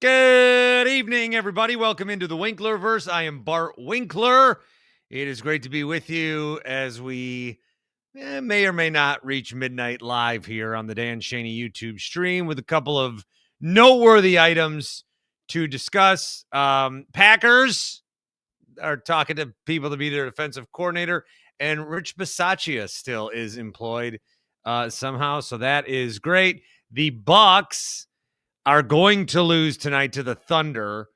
Good evening, everybody. Welcome into the Winklerverse. I am Bart Winkler. It is great to be with you as we may or may not reach midnight live here on the Dan Shaney YouTube stream with a couple of noteworthy items to discuss. Packers are talking to people to be their defensive coordinator, and Rich Bisaccia still is employed somehow, so that is great. The Bucks are going to lose tonight to the Thunder.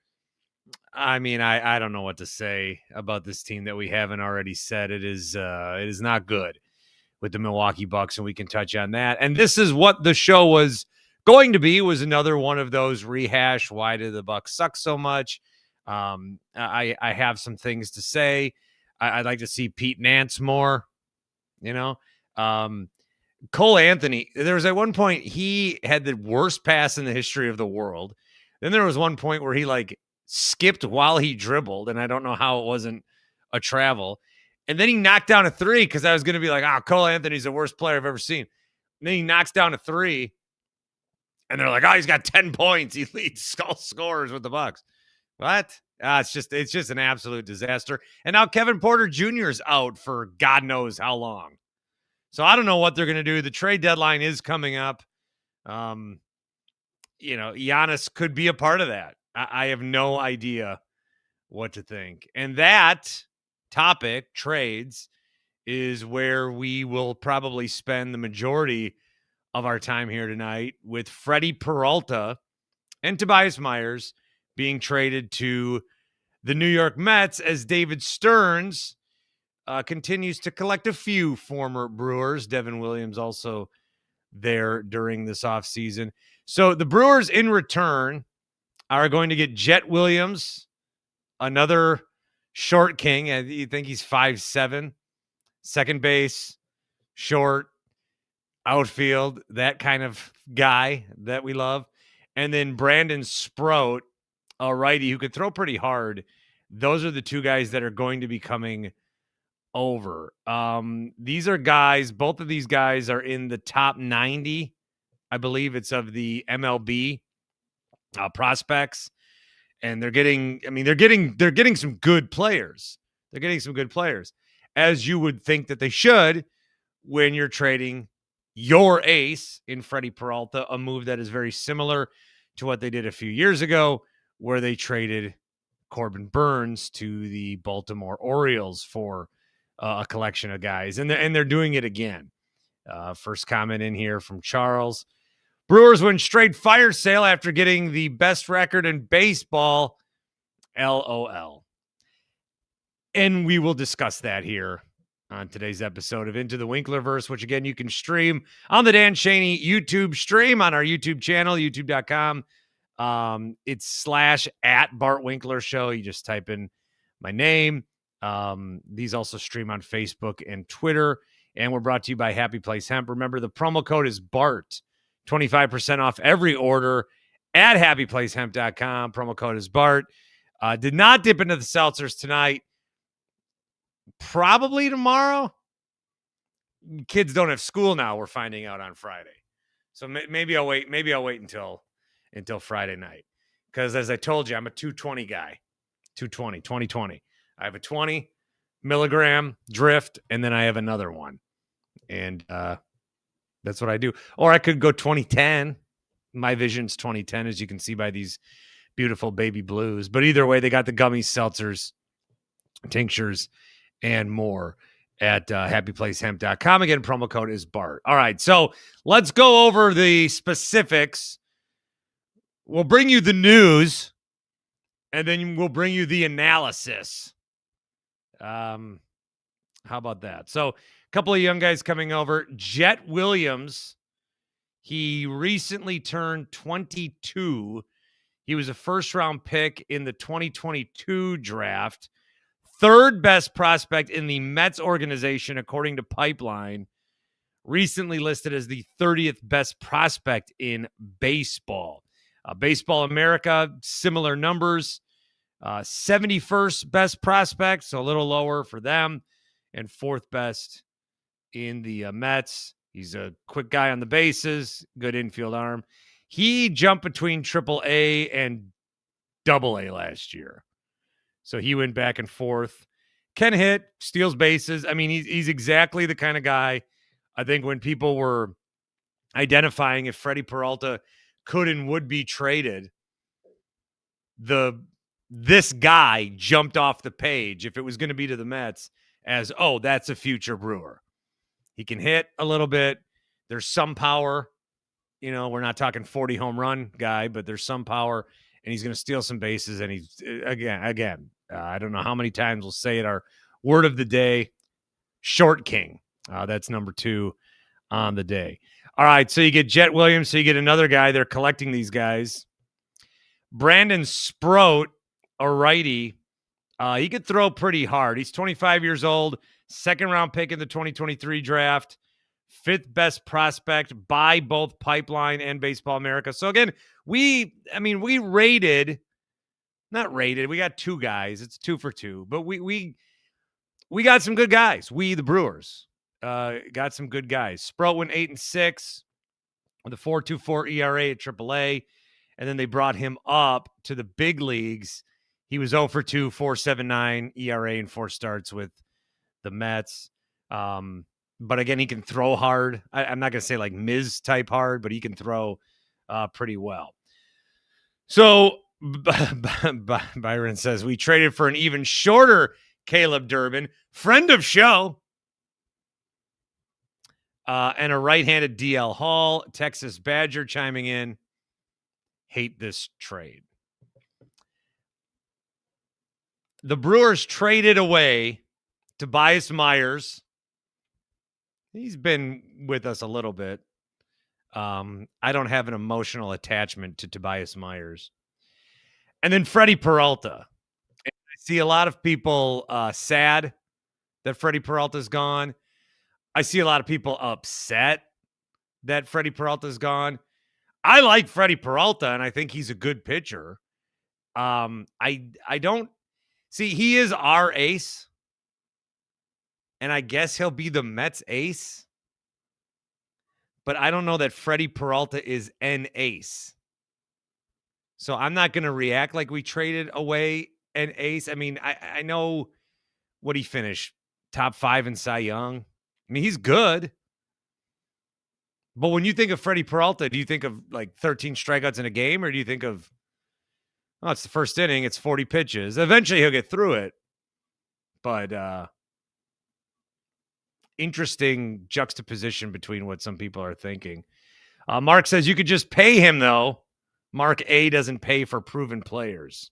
I mean, I don't know what to say about this team that we haven't already said. It is not good with the Milwaukee Bucks, and we can touch on that. And this is what the show was going to be, was another one of those rehash. Why do the Bucks suck so much? I have some things to say. I'd like to see Pete Nance more, you know. Cole Anthony, there was at one point he had the worst pass in the history of the world. Then there was one point where he skipped while he dribbled, and I don't know how it wasn't a travel. And then he knocked down a three because I was going to be like, Cole Anthony's the worst player I've ever seen. And then he knocks down a three, and they're like, he's got 10 points. He leads all scorers with the Bucks. What? It's just an absolute disaster. And now Kevin Porter Jr. is out for God knows how long. So I don't know what they're going to do. The trade deadline is coming up. Giannis could be a part of that. I have no idea what to think. And that topic, trades, is where we will probably spend the majority of our time here tonight, with Freddy Peralta and Tobias Myers being traded to the New York Mets, as David Stearns continues to collect a few former Brewers. Devin Williams also there during this offseason. So the Brewers in return are going to get Jet Williams, another short king. You think he's 5'7", second base, short, outfield, that kind of guy that we love. And then Brandon Sprout, a righty who could throw pretty hard. Those are the two guys that are going to be coming over. These are guys, both of these guys are in the top 90, I believe it's of the MLB prospects, and they're getting some good players. They're getting some good players, as you would think that they should when you're trading your ace in Freddy Peralta, a move that is very similar to what they did a few years ago, where they traded Corbin Burns to the Baltimore Orioles for a collection of guys, and they're doing it again. First comment in here from Charles. Brewers win straight fire sale after getting the best record in baseball. LOL. And we will discuss that here on today's episode of Into the Winklerverse, which again you can stream on the Dan Shaney YouTube stream on our YouTube channel, youtube.com. It's /@ Bart Winkler Show. You just type in my name. These also stream on Facebook and Twitter, and we're brought to you by Happy Place Hemp. Remember, the promo code is BART, 25% off every order at happyplacehemp.com. Promo code is BART. Did not dip into the seltzers tonight. Probably tomorrow. Kids don't have school now, we're finding out on Friday. So maybe I'll wait. Maybe I'll wait until Friday night. Because as I told you, I'm a 220 guy. 2020. I have a 20 milligram drift, and then I have another one. And that's what I do. Or I could go 2010. My vision's 2010, as you can see by these beautiful baby blues. But either way, they got the gummies, seltzers, tinctures, and more at happyplacehemp.com. Again, promo code is BART. All right, so let's go over the specifics. We'll bring you the news, and then we'll bring you the analysis. How about that? So a couple of young guys coming over. Jet Williams, he recently turned 22. He was a first-round pick in the 2022 draft. Third best prospect in the Mets organization, according to Pipeline. Recently listed as the 30th best prospect in baseball. Baseball America, similar numbers. 71st best prospect, so a little lower for them. And fourth best in the Mets. He's a quick guy on the bases, good infield arm. He jumped between AAA and Double-A last year. So he went back and forth. Can hit, steals bases. I mean, he's exactly the kind of guy, I think, when people were identifying if Freddy Peralta could and would be traded, this guy jumped off the page if it was going to be to the Mets as, oh, that's a future Brewer. He can hit a little bit. There's some power. You know, we're not talking 40 home run guy, but there's some power, and he's going to steal some bases. And he's, again, I don't know how many times we'll say it. Our word of the day, short king. That's number 2 on the day. All right, so you get Jet Williams, so you get another guy. They're collecting these guys. Brandon Sproat, a righty, he could throw pretty hard. He's 25 years old, second-round pick in the 2023 draft, 5th best prospect by both Pipeline and Baseball America. So, again, we got 2 guys. It's 2 for 2, but we got some good guys. We, the Brewers, got some good guys. Sproat went 8-6 with a 4.24 ERA at AAA, and then they brought him up to the big leagues. He was 0 for 2, 4.79 ERA in 4 starts with the Mets. But again, he can throw hard. I'm not going to say like Miz type hard, but he can throw pretty well. So Byron says, we traded for an even shorter Caleb Durbin, friend of show, and a right-handed DL Hall. Texas Badger chiming in. Hate this trade. The Brewers traded away Tobias Myers. He's been with us a little bit. I don't have an emotional attachment to Tobias Myers. And then Freddy Peralta. And I see a lot of people sad that Freddy Peralta's gone. I see a lot of people upset that Freddy Peralta's gone. I like Freddy Peralta, and I think he's a good pitcher. I don't see, he is our ace, and I guess he'll be the Mets ace. But I don't know that Freddy Peralta is an ace. So I'm not going to react like we traded away an ace. I mean, I know what he finished, top 5 in Cy Young. I mean, he's good. But when you think of Freddy Peralta, do you think of like 13 strikeouts in a game, or do you think of, oh, it's the first inning, it's 40 pitches. Eventually he'll get through it. But interesting juxtaposition between what some people are thinking. Mark says you could just pay him, though. Mark A doesn't pay for proven players.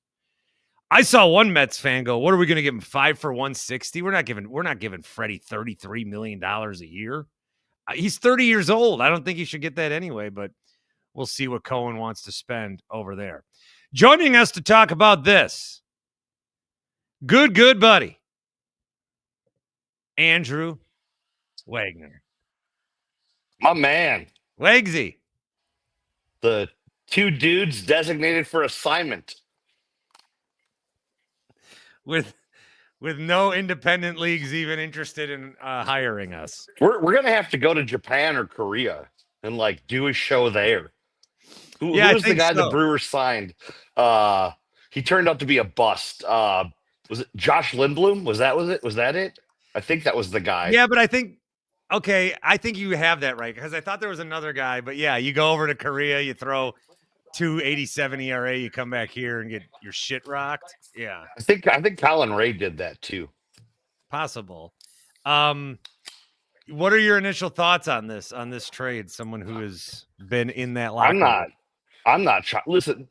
I saw one Mets fan go, what are we going to give him, 5 for 160? We're not giving Freddie $33 million a year. He's 30 years old. I don't think he should get that anyway, but we'll see what Cohen wants to spend over there. Joining us to talk about this, good buddy, Andrew Wagner. My man. Wagsy. The 2 dudes designated for assignment. With no independent leagues even interested in hiring us. We're going to have to go to Japan or Korea and like do a show there. Who was the guy the Brewers signed? He turned out to be a bust. Was it Josh Lindblom? Was that it? I think that was the guy. Yeah, but I think you have that right, because I thought there was another guy. But yeah, you go over to Korea, you throw 2.87 ERA, you come back here and get your shit rocked. Yeah, I think Colin Ray did that too. Possible. What are your initial thoughts on this trade? Someone who has been in that locker room. I'm not trying. Listen,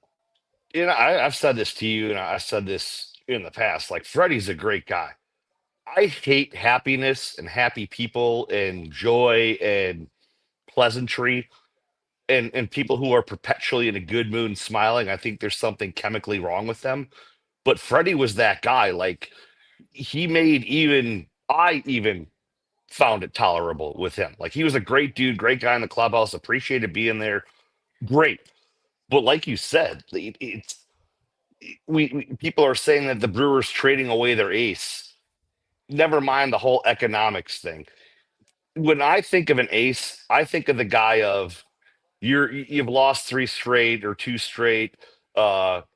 I've said this to you, and I've said this in the past. Like, Freddie's a great guy. I hate happiness and happy people and joy and pleasantry and people who are perpetually in a good mood and smiling. I think there's something chemically wrong with them. But Freddie was that guy. Like, I even found it tolerable with him. Like, he was a great dude, great guy in the clubhouse, appreciated being there. Great. But like you said, people are saying that the Brewers trading away their ace. Never mind the whole economics thing. When I think of an ace, I think of the guy of you've lost 3 straight or 2 straight.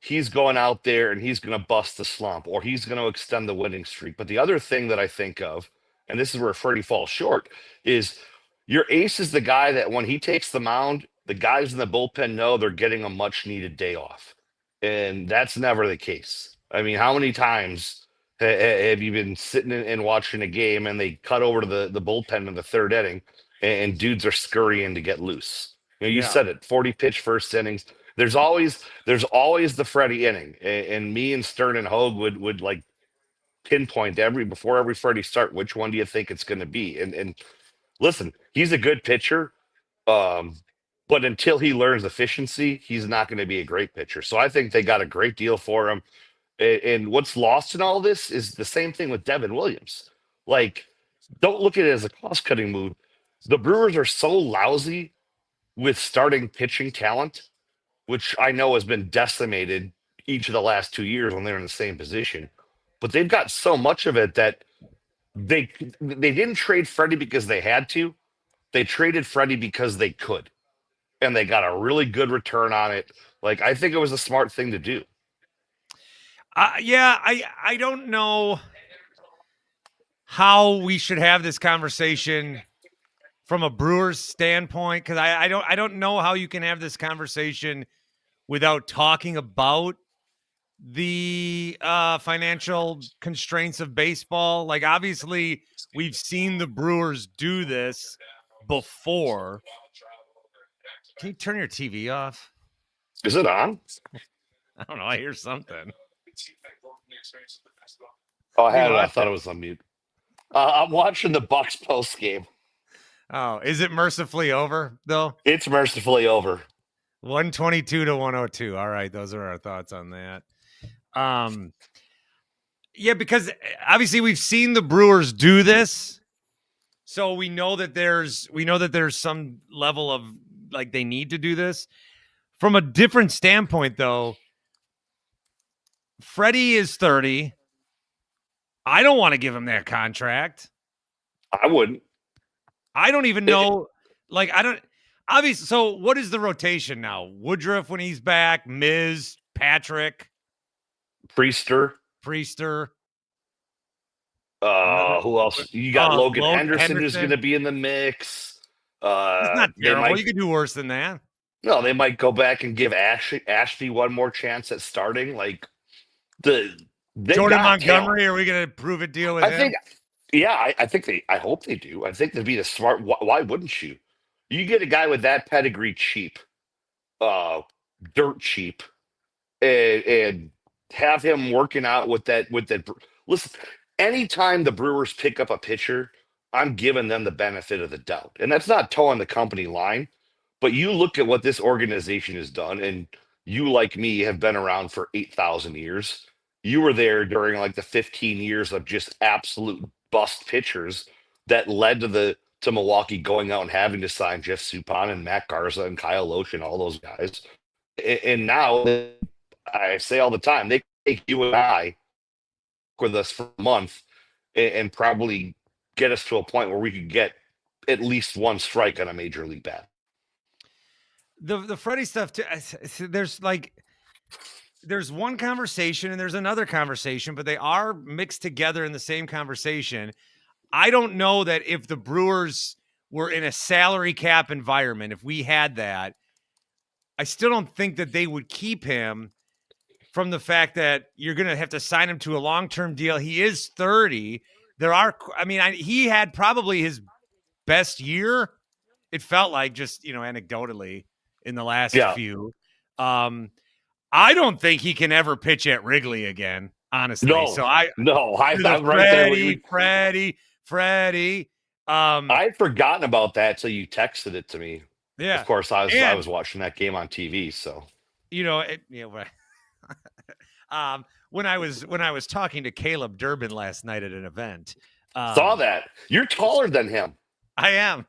he's going out there and he's going to bust the slump or he's going to extend the winning streak. But the other thing that I think of, and this is where Freddie falls short, is your ace is the guy that when he takes the mound, the guys in the bullpen know they're getting a much needed day off. And that's never the case. I mean, how many times have you been sitting and watching a game and they cut over to the bullpen in the third inning and dudes are scurrying to get loose? You know, you Yeah. said it, 40 pitch first innings. There's always the Freddie inning. And me and Stern and Hogue would like pinpoint before every Freddie start, which one do you think it's going to be? And listen, he's a good pitcher. Um, but until he learns efficiency, he's not going to be a great pitcher. So I think they got a great deal for him. And what's lost in all this is the same thing with Devin Williams. Like, don't look at it as a cost cutting move. The Brewers are so lousy with starting pitching talent, which I know has been decimated each of the last 2 years when they're in the same position. But they've got so much of it that they didn't trade Freddie because they had to. They traded Freddie because they could, and they got a really good return on it. Like, I think it was a smart thing to do. Yeah, I don't know how we should have this conversation from a Brewers standpoint, because I don't know how you can have this conversation without talking about the financial constraints of baseball. Like, obviously, we've seen the Brewers do this before. Can you turn your TV off? Is it on? I don't know. I hear something. Oh, I What are you had it. I watching? thought it was on mute. I'm watching the Bucks post game. Oh, is it mercifully over though? It's mercifully over. 122 to 102. All right, those are our thoughts on that. Yeah, because obviously we've seen the Brewers do this. So we know that there's some level of like they need to do this. From a different standpoint though, Freddie is 30. I don't want to give him that contract. I wouldn't. I don't even know. Like, I don't. Obviously, so what is the rotation now? Woodruff when he's back, Miz, Patrick, Priester. Who else? You got Logan Henderson, who's going to be in the mix. It's not terrible. You could do worse than that. No, they might go back and give Ashby one more chance at starting. Like Jordan Montgomery, are we going to prove a deal with him? I hope they do. I think they'd be the smart. Why wouldn't you? You get a guy with that pedigree cheap, dirt cheap, and have him working out with that. Listen, anytime the Brewers pick up a pitcher, I'm giving them the benefit of the doubt, and that's not towing the company line. But you look at what this organization has done, and you, like me, have been around for 8,000 years. You were there during like the 15 years of just absolute bust pitchers that led to Milwaukee going out and having to sign Jeff Suppan and Matt Garza and Kyle Loesch and all those guys. And now I say all the time, they take you and I with us for a month and probably get us to a point where we could get at least one strike on a major league bat. The Freddie stuff too, there's one conversation and there's another conversation, but they are mixed together in the same conversation. I don't know that if the Brewers were in a salary cap environment, if we had that, I still don't think that they would keep him, from the fact that you're going to have to sign him to a long-term deal. He is 30. He had probably his best year. It felt like, just, anecdotally, in the last few. I don't think he can ever pitch at Wrigley again, honestly. I'm right there. Freddie. I'd forgotten about that till you texted it to me. Yeah. Of course, I was watching that game on TV, so when I was talking to Caleb Durbin last night at an event, saw that. You're taller than him. I am.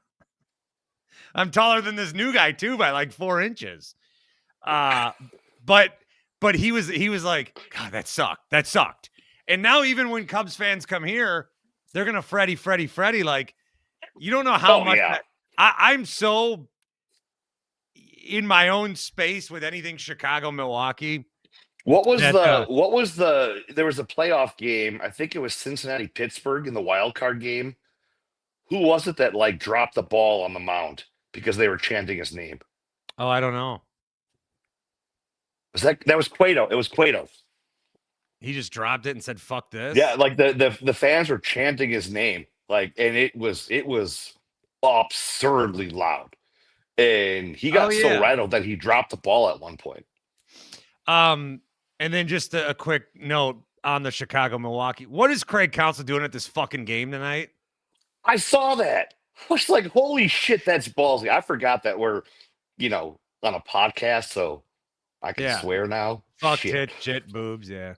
I'm taller than this new guy too by like 4 inches. But he was like, God, that sucked. And now even when Cubs fans come here, they're gonna Freddie. Like, you don't know how much. Yeah. I'm so. in my own space with anything Chicago, Milwaukee. What was That, there was a playoff game. I think it was Cincinnati Pittsburgh in the wild card game. Who was it that like dropped the ball on the mound because they were chanting his name? Oh, I don't know. That was Cueto? It was Cueto. He just dropped it and said, "Fuck this." Yeah, like the fans were chanting his name, like, and it was absurdly loud, and he got so rattled that he dropped the ball at one point. And then just a quick note on the Chicago Milwaukee. What is Craig Counsell doing at this fucking game tonight? I saw that. I was like, holy shit, that's ballsy. I forgot that we're, on a podcast, so I can swear now. Fuck, shit, boobs, yeah.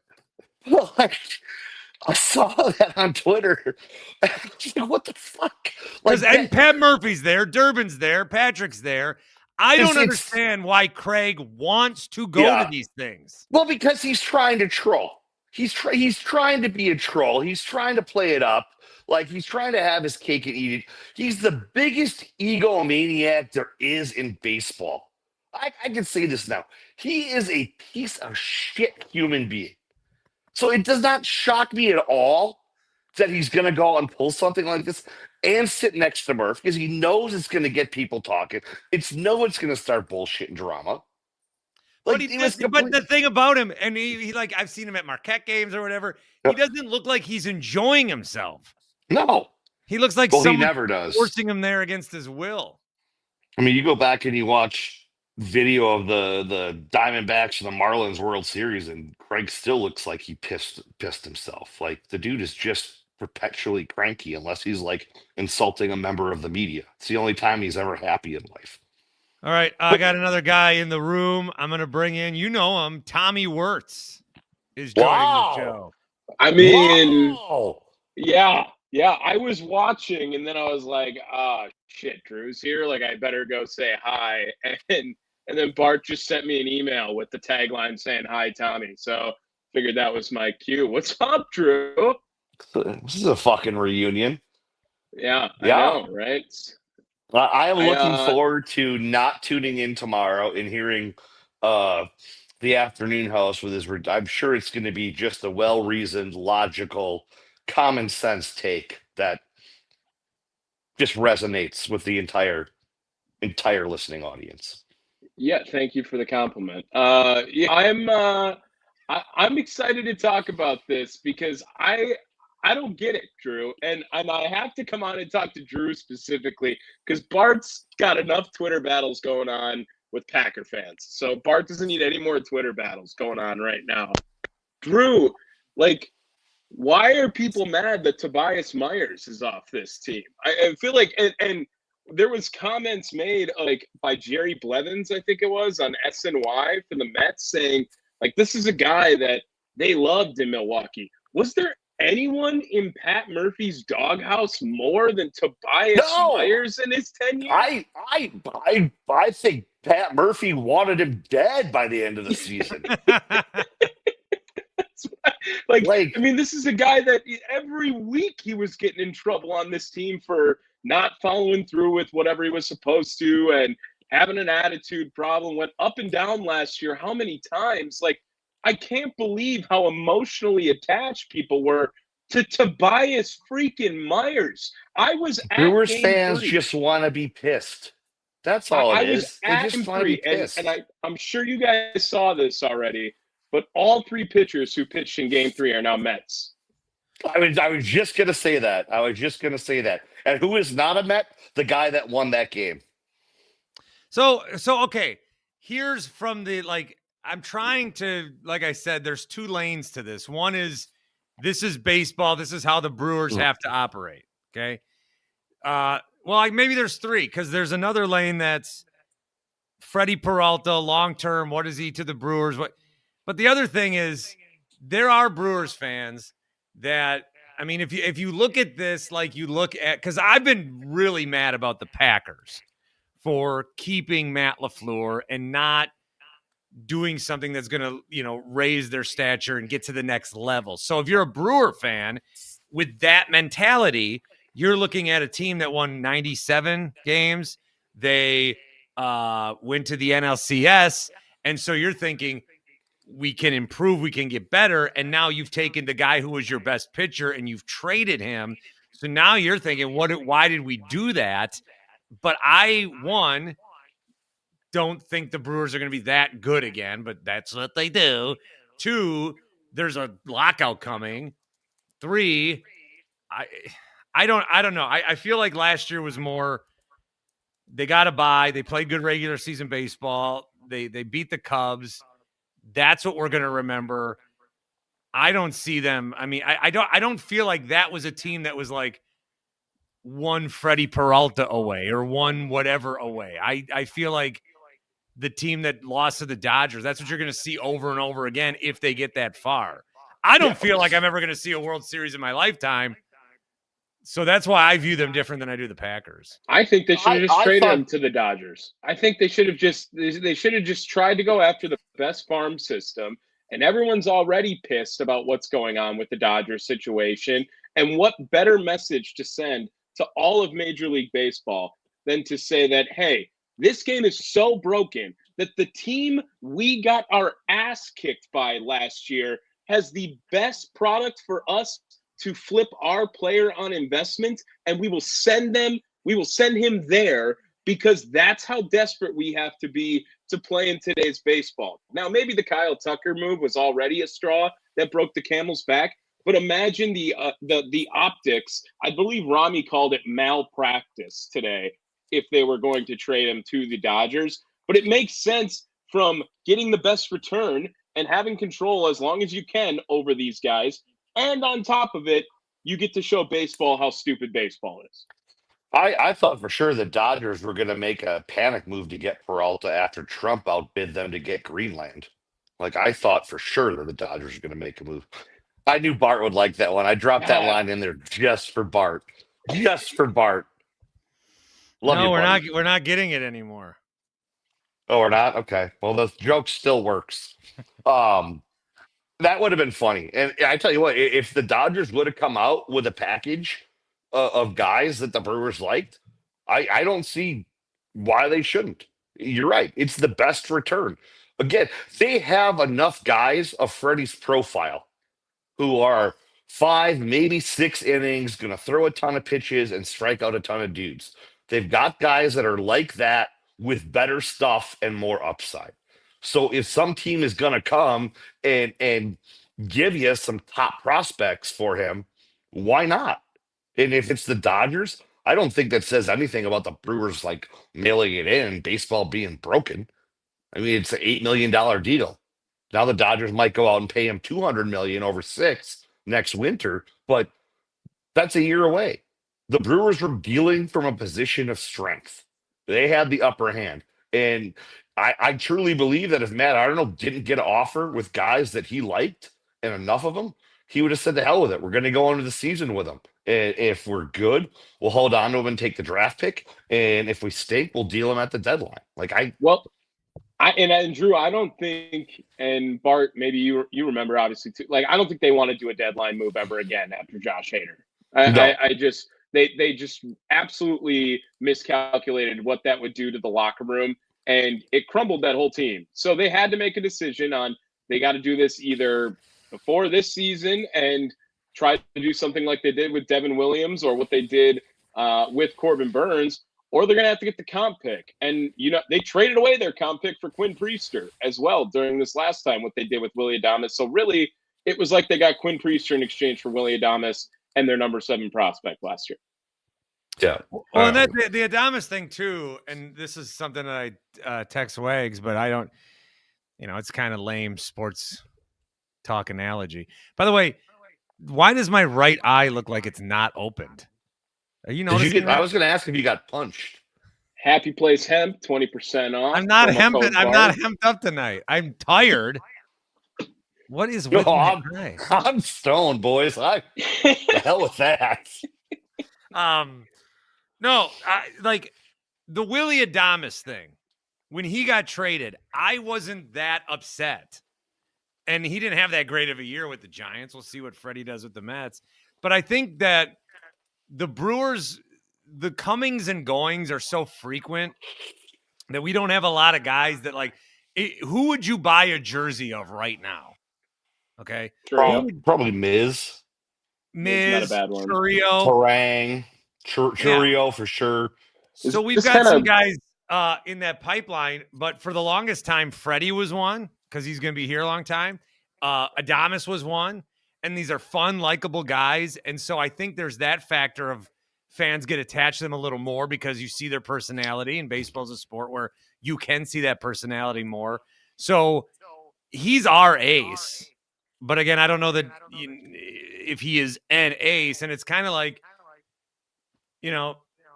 Well, I saw that on Twitter. I was like, what the fuck? And Pat Murphy's there, Durbin's there, Patrick's there. I don't understand why Craig wants to go to these things. Well, because he's trying to troll. He's trying to be a troll. He's trying to play it up. Like, he's trying to have his cake and eat it. He's the biggest egomaniac there is in baseball. I can say this now. He is a piece of shit human being. So it does not shock me at all that he's going to go and pull something like this and sit next to Murph because he knows it's going to get people talking. It's going to start bullshit and drama. Like, but the thing about him, and he like, I've seen him at Marquette games or whatever, he doesn't look like he's enjoying himself. No. He looks like someone he never does. Forcing him there against his will. I mean, you go back and you watch video of the Diamondbacks and the Marlins World Series, and Craig still looks like he pissed himself. Like, the dude is just perpetually cranky unless he's like insulting a member of the media. It's the only time he's ever happy in life. All right, I got another guy in the room. I'm going to bring in, him, Tommy Wirtz is joining the show. I mean, yeah. I was watching, and then I was like, shit, Drew's here. Like, I better go say hi. And then Bart just sent me an email with the tagline saying, "Hi, Tommy." So figured that was my cue. What's up, Drew? This is a fucking reunion. Yeah, I know, right? I am looking forward to not tuning in tomorrow and hearing the afternoon host with his. I'm sure it's going to be just a well-reasoned, logical, common sense take that just resonates with the entire listening audience. Yeah, thank you for the compliment. I'm excited to talk about this because I don't get it, Drew. And I have to come on and talk to Drew specifically because Bart's got enough Twitter battles going on with Packer fans. So Bart doesn't need any more Twitter battles going on right now. Drew, like, why are people mad that Tobias Myers is off this team? I feel like, and there was comments made like by Jerry Blevins, I think it was, on SNY for the Mets saying, like, this is a guy that they loved in Milwaukee. Was there anyone in Pat Murphy's doghouse more than Tobias Myers in his tenure? I think Pat Murphy wanted him dead by the end of the season. Like, I mean, this is a guy that every week he was getting in trouble on this team for not following through with whatever he was supposed to and having an attitude problem. Went up and down last year. How many times? Like, I can't believe how emotionally attached people were to Tobias freaking Myers. I was at Brewers Game fans 3. Just want to be pissed. That's all it is. They just want to be pissed. And I'm sure you guys saw this already, but all three pitchers who pitched in Game 3 are now Mets. I was just going to say that. And who is not a Met? The guy that won that game. So okay. Here's from the, like, I'm trying to, like I said, there's two lanes to this. One is, this is baseball. This is how the Brewers have to operate. Okay. Well, maybe there's three, because there's another lane that's Freddy Peralta, long-term. What is he to the Brewers? But the other thing is, there are Brewers fans that, I mean, if you look at this, like you look at, because I've been really mad about the Packers for keeping Matt LaFleur and not doing something that's going to, raise their stature and get to the next level. So if you're a Brewer fan with that mentality, you're looking at a team that won 97 games. They went to the NLCS. And so you're thinking we can improve, we can get better. And now you've taken the guy who was your best pitcher and you've traded him. So now you're thinking, why did we do that? But don't think the Brewers are going to be that good again, but that's what they do. 2, there's a lockout coming. 3, I don't know. I feel like last year was more, they got a bye. They played good regular season baseball. They beat the Cubs. That's what we're going to remember. I don't see them. I mean, I don't feel like that was a team that was like one Freddy Peralta away or one whatever away. I feel like the team that lost to the Dodgers, that's what you're going to see over and over again if they get that far. I don't feel like I'm ever going to see a World Series in my lifetime. So that's why I view them different than I do the Packers. I think they should have just traded them to the Dodgers. I think they should have just tried to go after the best farm system. And everyone's already pissed about what's going on with the Dodgers situation. And what better message to send to all of Major League Baseball than to say that, hey, this game is so broken that the team we got our ass kicked by last year has the best product for us to flip our player on investment, and we will send him there because that's how desperate we have to be to play in today's baseball. Now, maybe the Kyle Tucker move was already a straw that broke the camel's back, but imagine the optics. I believe Rami called it malpractice today if they were going to trade him to the Dodgers. But it makes sense from getting the best return and having control as long as you can over these guys. And on top of it, you get to show baseball how stupid baseball is. I thought for sure the Dodgers were going to make a panic move to get Peralta after Trump outbid them to get Greenland. Like, I thought for sure that the Dodgers were going to make a move. I knew Bart would like that one. I dropped that line in there just for Bart. Just for Bart. Love you, buddy. We're not getting it anymore. Oh, we're not? Okay. Well, the joke still works. That would have been funny. And I tell you what, if the Dodgers would have come out with a package of guys that the Brewers liked, I don't see why they shouldn't. You're right. It's the best return. Again, they have enough guys of Freddie's profile who are 5, maybe 6 innings, going to throw a ton of pitches and strike out a ton of dudes. They've got guys that are like that with better stuff and more upside. So if some team is going to come and give you some top prospects for him, why not? And if it's the Dodgers, I don't think that says anything about the Brewers like mailing it in, baseball being broken. I mean, it's an $8 million deal. Now the Dodgers might go out and pay him $200 million over 6 next winter, but that's a year away. The Brewers were dealing from a position of strength. They had the upper hand. And I truly believe that if Matt Arnold didn't get an offer with guys that he liked and enough of them, he would have said, the hell with it. We're going to go into the season with them. And if we're good, we'll hold on to him and take the draft pick. And if we stink, we'll deal him at the deadline. And Drew, I don't think, and Bart, maybe you remember obviously too. Like, I don't think they want to do a deadline move ever again after Josh Hader. They just absolutely miscalculated what that would do to the locker room, and it crumbled that whole team. So they had to make a decision on they got to do this either before this season and try to do something like they did with Devin Williams or what they did with Corbin Burns, or they're going to have to get the comp pick. And, they traded away their comp pick for Quinn Priester as well during this last time, what they did with Willy Adames. So really, it was like they got Quinn Priester in exchange for Willy Adames and their number 7 prospect last year. Yeah. Well, and the Adames thing too, and this is something that I text Wags, but I don't, it's kind of lame sports talk analogy. By the way, why does my right eye look like it's not opened? Are you noticing? I was going to ask if you got punched. Happy Place Hemp, 20% off. I'm not hemped up tonight. I'm tired. What is with me? I'm stoned, boys. The hell with that. No, like the Willy Adames thing. When he got traded, I wasn't that upset. And he didn't have that great of a year with the Giants. We'll see what Freddie does with the Mets. But I think that the Brewers, the comings and goings are so frequent that we don't have a lot of guys that like. Who would you buy a jersey of right now? Okay, Probably Miz. Not a Miz, bad one. Churio, Tarang, Churio for sure. So we've got some guys in that pipeline, but for the longest time, Freddy was one because he's going to be here a long time. Adames was one, and these are fun, likable guys. And so I think there's that factor of fans get attached to them a little more because you see their personality, and baseball's a sport where you can see that personality more. So he's our ace. But again, I don't know that if he is an ace, and it's kind of like,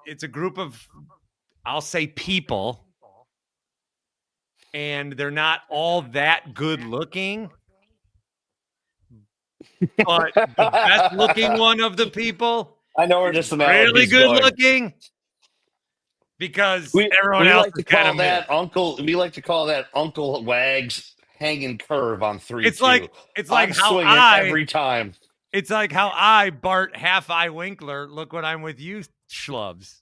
it's a group of, I'll say, people, and they're not all that good looking. But the best looking one of the people, I know we're just really good looking, because everyone else like to call that Uncle. We like to call that Uncle Wags hanging curve on 3-2. It's like how every time. It's like how I, Bart Half-Eye Winkler, look what I'm with you schlubs.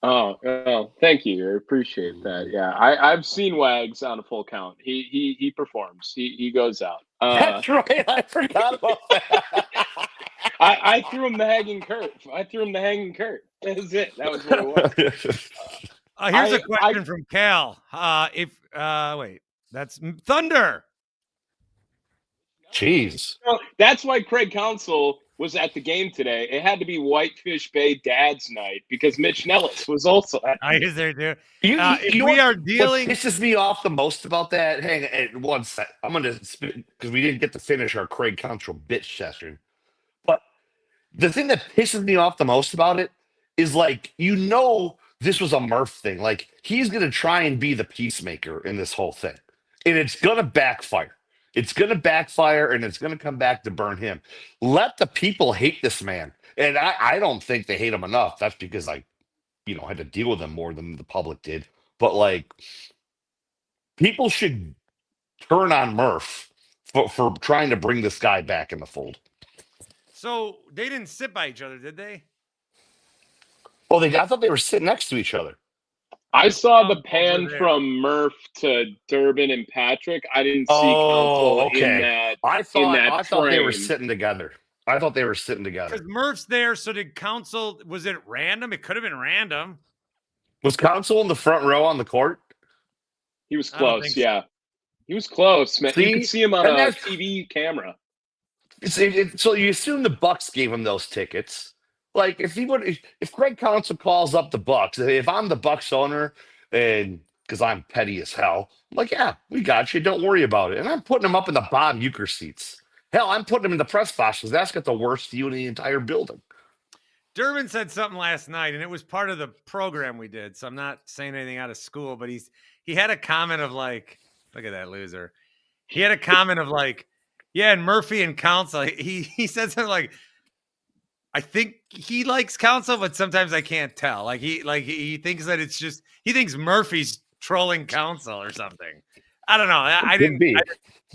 Oh, thank you. I appreciate that. Yeah, I've seen Wags on a full count. He performs. He goes out. That's right. I forgot about that. I threw him the hanging curve. That was it. That was what it was. Here's a question from Cal. Wait, that's Thunder. Jeez. That's why Craig Counsell was at the game today. It had to be Whitefish Bay Dad's night because Mitch Nellis was also at I was there too. What pisses me off the most about that, hang on one sec. I'm going to spit because we didn't get to finish our Craig Counsell bitch session. But the thing that pisses me off the most about it is this was a Murph thing. Like, he's going to try and be the peacemaker in this whole thing. And it's going to backfire. It's going to backfire, and it's going to come back to burn him. Let the people hate this man. And I don't think they hate him enough. That's because I, had to deal with him more than the public did. But, people should turn on Murph for trying to bring this guy back in the fold. So they didn't sit by each other, did they? Well, I thought they were sitting next to each other. I saw the pan from Murph to Durbin and Patrick. I didn't see Counsell in that. I thought they were sitting together. Because Murph's there, so did Counsell. Was it random? It could have been random. Was Counsell in the front row on the court? He was close, yeah. He was close, man. You could see him on a TV camera. So you assume the Bucks gave him those tickets. Like, if Craig Counsell calls up the Bucks, if I'm the Bucks owner, and because I'm petty as hell, I'm like, yeah, we got you. Don't worry about it. And I'm putting him up in the Bob Uecker seats. Hell, I'm putting him in the press box because that's got the worst view in the entire building. Durbin said something last night, and it was part of the program we did. So I'm not saying anything out of school, but he had a comment of like, look at that loser. He had a comment of like, yeah, and Murphy and Counsell. He said something like, I think he likes Counsell, but sometimes I can't tell. Like he thinks that it's just he thinks Murphy's trolling Counsell or something. I don't know. I didn't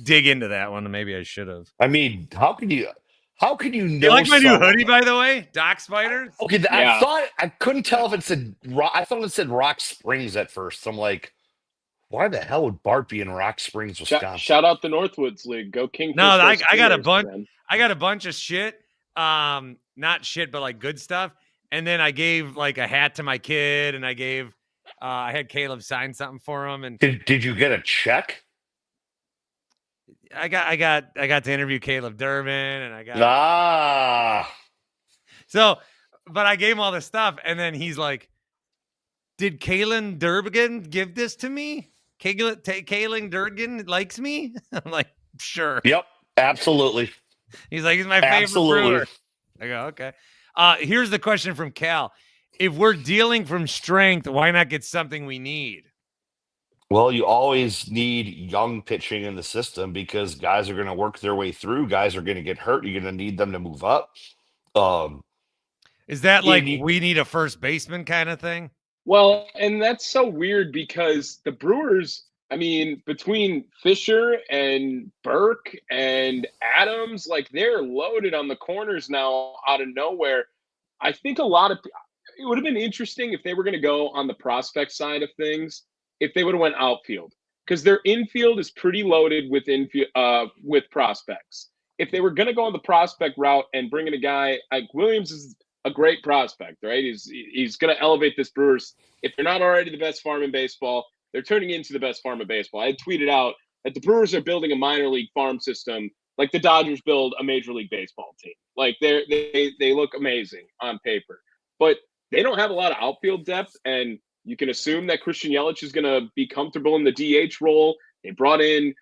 dig into that one. Maybe I should have. I mean, how can you know? You like my new hoodie, by the way? Doc Spiders. Okay, yeah. I couldn't tell if it said. I thought it said Rock Springs at first. I'm like, why the hell would Bart be in Rock Springs, Wisconsin? Shout out the Northwoods League. Go Kingfish. No, I got a bunch. Man. I got a bunch of shit. Not shit, but like good stuff. And then I gave like a hat to my kid, and I gave. I had Caleb sign something for him. And did you get a check? I got to interview Caleb Durbin, and I got So, but I gave him all this stuff, and then he's like, "Did Kalen Durbin give this to me? Kalen Durbin likes me." I'm like, "Sure." Yep, absolutely. He's like, "He's my favorite brewer." I go, "Okay." Here's the question from Cal: if we're dealing from strength, why not get something we need? Well, you always need young pitching in the system because guys are going to work their way through. Guys are going to get hurt. You're going to need them to move up. Is that like we need a first baseman kind of thing? Well, and that's so weird because the Brewers, I mean, between Fisher and Burke and Adams, like they're loaded on the corners now out of nowhere. I think it would have been interesting if they were going to go on the prospect side of things if they would have went outfield, because their infield is pretty loaded with with prospects. If they were going to go on the prospect route and bring in a guy like Williams is a great prospect, right? He's going to elevate this Brewers. If they're not already the best farm in baseball, they're turning into the best farm in baseball. I had tweeted out that the Brewers are building a minor league farm system like the Dodgers build a major league baseball team. Like they look amazing on paper, but they don't have a lot of outfield depth, and you can assume that Christian Yelich is going to be comfortable in the DH role. They brought in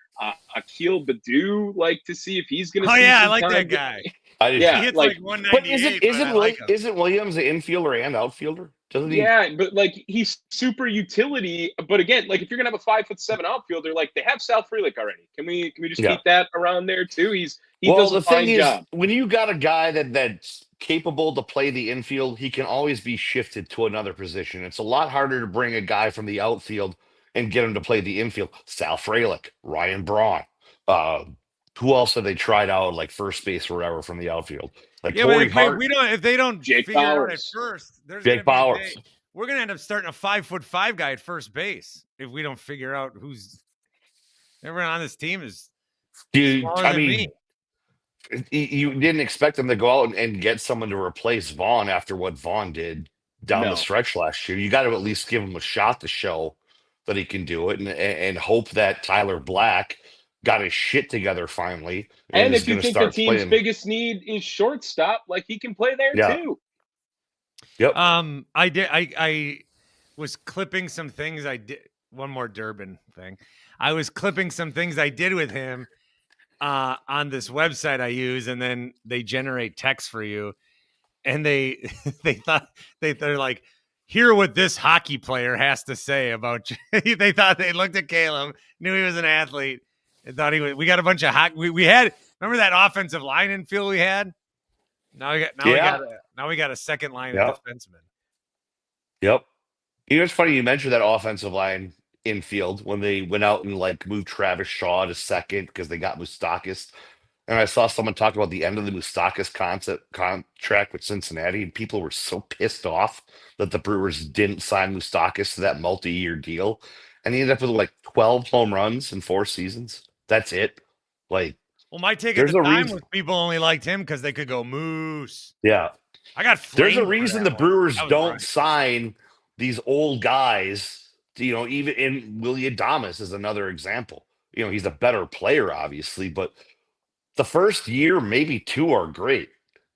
Akil Baddoo, like, to see if he's going to. Oh see yeah, I some like time. that guy. Yeah, he hits like 198. But isn't Williams an infielder and outfielder? Doesn't he? Yeah, but like he's super utility. But again, like if you're gonna have a 5'7" outfielder, like they have Sal Frelick already. Can we just keep that around there too? He does a fine job. When you got a guy that's capable to play the infield, he can always be shifted to another position. It's a lot harder to bring a guy from the outfield and get him to play the infield. Sal Frelick, Ryan Braun, who else have they tried out like first base or whatever from the outfield? Like Corey Hart. If they don't Jake figure Bowers. it out at first, Jake Bowers. We're gonna end up starting a 5'5" guy at first base if we don't figure out who's everyone on this team is. Dude, smaller I than mean, you didn't expect them to go out and get someone to replace Vaughn after what Vaughn did down the stretch last year. You got to at least give him a shot to show that he can do it, and hope that Tyler Black got his shit together finally. And if you think the team's biggest need is shortstop, like he can play there too. Yep. I was clipping some things I did. One more Durbin thing. I was clipping some things I did with him on this website I use, and then they generate text for you. And they're like, hear what this hockey player has to say about you. They thought they looked at Caleb, knew he was an athlete, and thought we got a bunch of hockey. We had, remember that offensive line infield we had? Now we got a second line of defensemen. Yep. You know, it's funny you mentioned that offensive line infield when they went out and like moved Travis Shaw to second because they got Moustakas. And I saw someone talk about the end of the Moustakas contract with Cincinnati, and people were so pissed off that the Brewers didn't sign Moustakas to that multi-year deal. And he ended up with like 12 home runs in 4 seasons. That's it. Like, well, my take at the time was people only liked him because they could go Moose. Yeah. There's a reason the Brewers don't sign these old guys, you know, even in Willie Adames is another example. You know, he's a better player, obviously, but the first year, maybe 2 are great.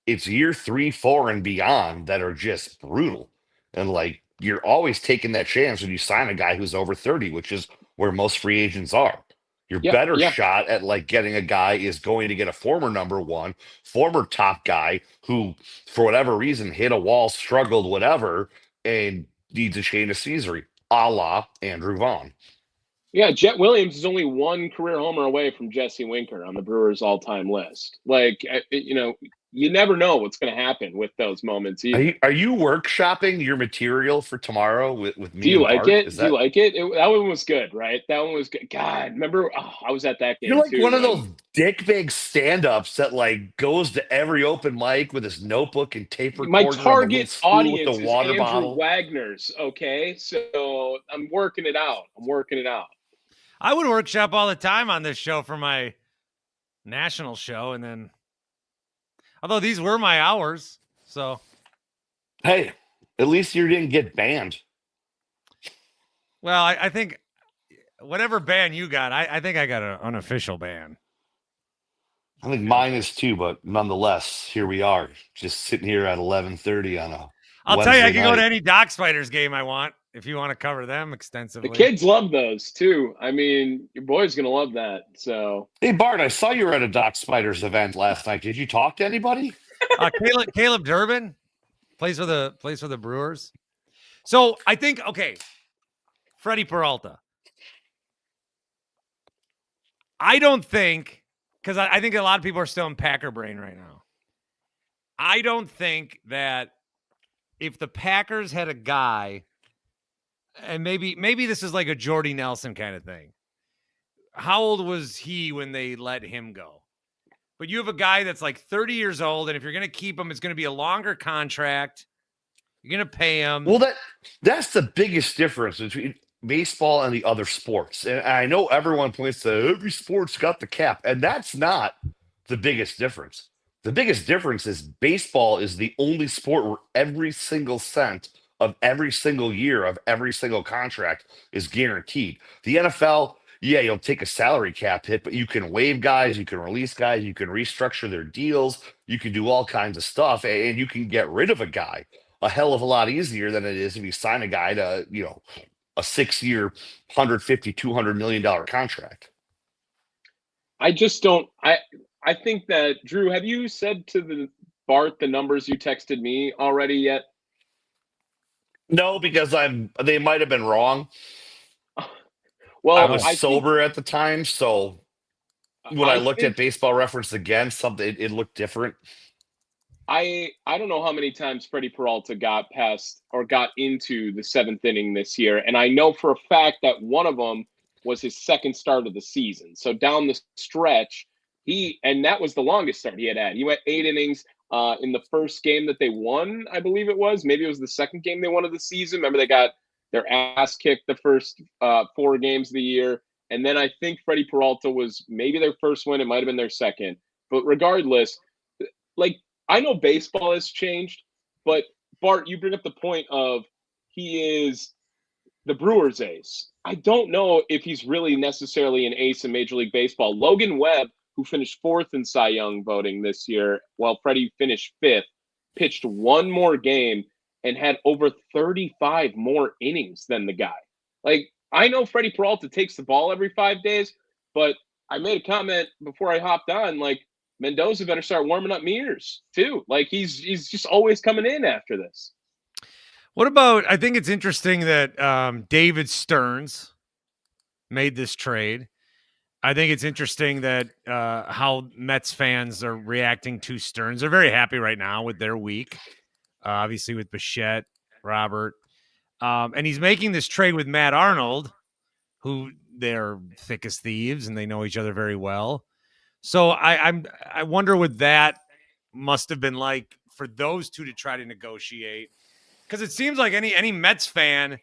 It's year 3, 4, and beyond that are just brutal. And like, you're always taking that chance when you sign a guy who's over 30, which is where most free agents are. Your better shot at like getting a guy is going to get a former number 1, former top guy who, for whatever reason, hit a wall, struggled, whatever, and needs a change of scenery, a la Andrew Vaughn. Yeah, Jet Williams is only 1 career homer away from Jesse Winker on the Brewers' all-time list. Like, you know, you never know what's going to happen with those moments. Are you workshopping your material for tomorrow with me? Do you like it? Do you like it? That one was good, right? That one was good. God, remember? Oh, I was at that game. You're like one of those dickbag stand-ups that like goes to every open mic with his notebook and tape recorder. My target audience with the water is Andrew bottle. Wagner's. Okay, so I'm working it out. I would workshop all the time on this show for my national show, and then, although these were my hours, so hey, at least you didn't get banned. Well, I think whatever ban you got, I think I got an unofficial ban. I think mine is too, but nonetheless, here we are, just sitting here at 11:30 on a. I'll tell you, I can go to any Doc Spiders game I want if you want to cover them extensively. The kids love those too. I mean, your boy's gonna love that. So, hey Bart, I saw you were at a Doc Spiders event last night. Did you talk to anybody? Caleb Durbin plays for the Brewers. So I think Freddy Peralta. I don't think, because I think a lot of people are still in Packer brain right now. I don't think that if the Packers had a guy, and maybe this is like a Jordy Nelson kind of thing. How old was he when they let him go? But you have a guy that's like 30 years old, and if you're going to keep him, it's going to be a longer contract. You're going to pay him. Well, that's the biggest difference between baseball and the other sports. And I know everyone points to every sport's got the cap, and that's not the biggest difference. The biggest difference is baseball is the only sport where every single cent of every single year of every single contract is guaranteed. The NFL, yeah, you'll take a salary cap hit, but you can waive guys, you can release guys, you can restructure their deals, you can do all kinds of stuff, and you can get rid of a guy a hell of a lot easier than it is if you sign a guy to, a 6-year, $150, $200 million contract. I just don't. I think that, Drew, have you said to Bart the numbers you texted me already yet? No, because they might have been wrong. Well, I was sober at the time, so when I looked at Baseball Reference again, it looked different. I don't know how many times Freddy Peralta got past or got into the 7th inning this year, and I know for a fact that one of them was his second start of the season. So down the stretch, and that was the longest start he had. He went 8 innings in the first game that they won, I believe it was. Maybe it was the second game they won of the season. Remember, they got their ass kicked the first 4 games of the year. And then I think Freddy Peralta was maybe their first win. It might have been their second. But regardless, I know baseball has changed, but Bart, you bring up the point of he is the Brewers ace. I don't know if he's really necessarily an ace in Major League Baseball. Logan Webb, who finished 4th in Cy Young voting this year, while Freddie finished 5th, pitched 1 more game and had over 35 more innings than the guy. I know Freddy Peralta takes the ball every 5 days, but I made a comment before I hopped on, Mendoza better start warming up mirrors too. He's just always coming in after this. What about, I think it's interesting that David Stearns made this trade. I think it's interesting that how Mets fans are reacting to Stearns. They're very happy right now with their week, obviously with Bichette, Robert. And he's making this trade with Matt Arnold, who they're thick as thieves and they know each other very well. So I wonder what that must have been like for those two to try to negotiate, because it seems like any Mets fan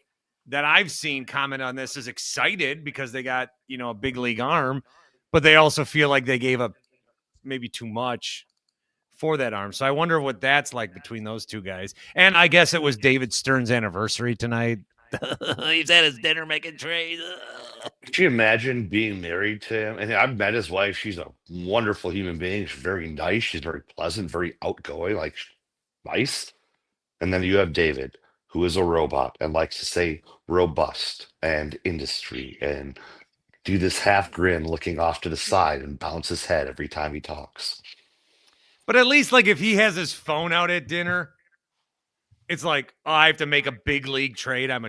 that I've seen comment on this is excited because they got a big league arm, but they also feel like they gave up maybe too much for that arm. So I wonder what that's like between those two guys. And I guess it was David Stern's anniversary tonight. He's at his dinner making trades. Could you imagine being married to him? And I've met his wife. She's a wonderful human being. She's very nice. She's very pleasant, very outgoing, nice. And then you have David, who is a robot and likes to say robust and industry and do this half grin looking off to the side and bounce his head every time he talks. But at least if he has his phone out at dinner, it's I have to make a big league trade. I'm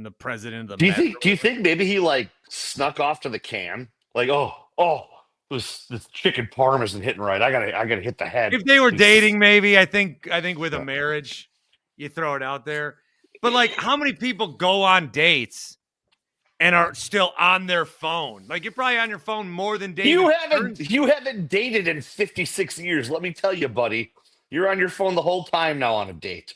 the president of the Mets. Do you think maybe he snuck off to the can? This chicken parm isn't hitting right. I gotta hit the head. If they were dating, maybe I think with a marriage, you throw it out there. But how many people go on dates and are still on their phone? You're probably on your phone more than dating. You haven't dated in 56 years. Let me tell you, buddy. You're on your phone the whole time now on a date.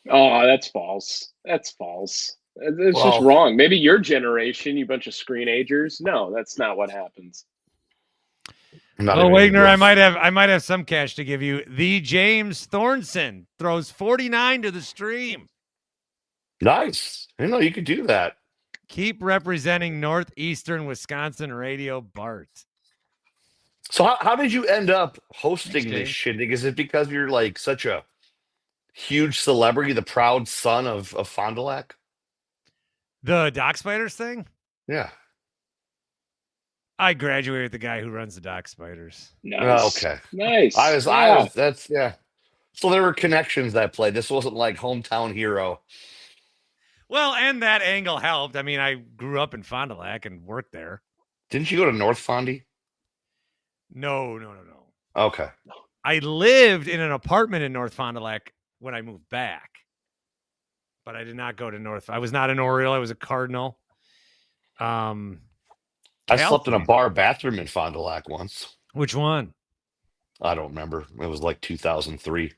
Oh, that's false. That's false. It's just wrong. Maybe your generation, you bunch of screenagers. No, that's not what happens. Wagner, I might have some cash to give you. The James Thornson throws 49 to the stream. Nice. I didn't know you could do that. Keep representing Northeastern Wisconsin radio, Bart. So how did you end up hosting this shit? Is it because you're such a huge celebrity, the proud son of Fond du Lac? The Dock Spiders thing? Yeah. I graduated with the guy who runs the Dock Spiders. Nice. Oh, okay. Nice. So there were connections that played. This wasn't hometown hero. Well, and that angle helped. I mean, I grew up in Fond du Lac and worked there. Didn't you go to North Fondy? No. Okay. I lived in an apartment in North Fond du Lac when I moved back, but I did not go to North. I was not an Oriole. I was a Cardinal. I slept in a bar bathroom in Fond du Lac once. Which one? I don't remember. It was 2003.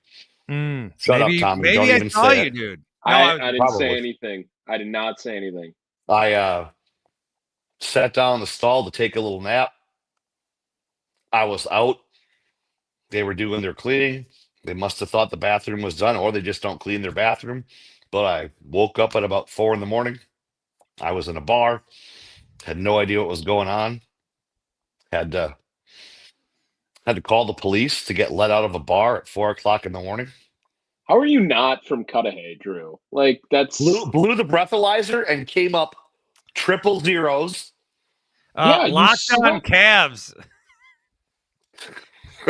Shut up, Tommy. Maybe I saw you, dude. No, I didn't say anything. I did not say anything. I sat down in the stall to take a little nap. I was out. They were doing their cleaning. They must have thought the bathroom was done, or they just don't clean their bathroom. But I woke up at about 4 a.m. I was in a bar, had no idea what was going on. Had to call the police to get let out of a bar at 4 o'clock in the morning. How are you not from Cudahy, Drew? Like that's Blew the breathalyzer and came up triple zeros. Yeah, you Locked on slept. Cavs.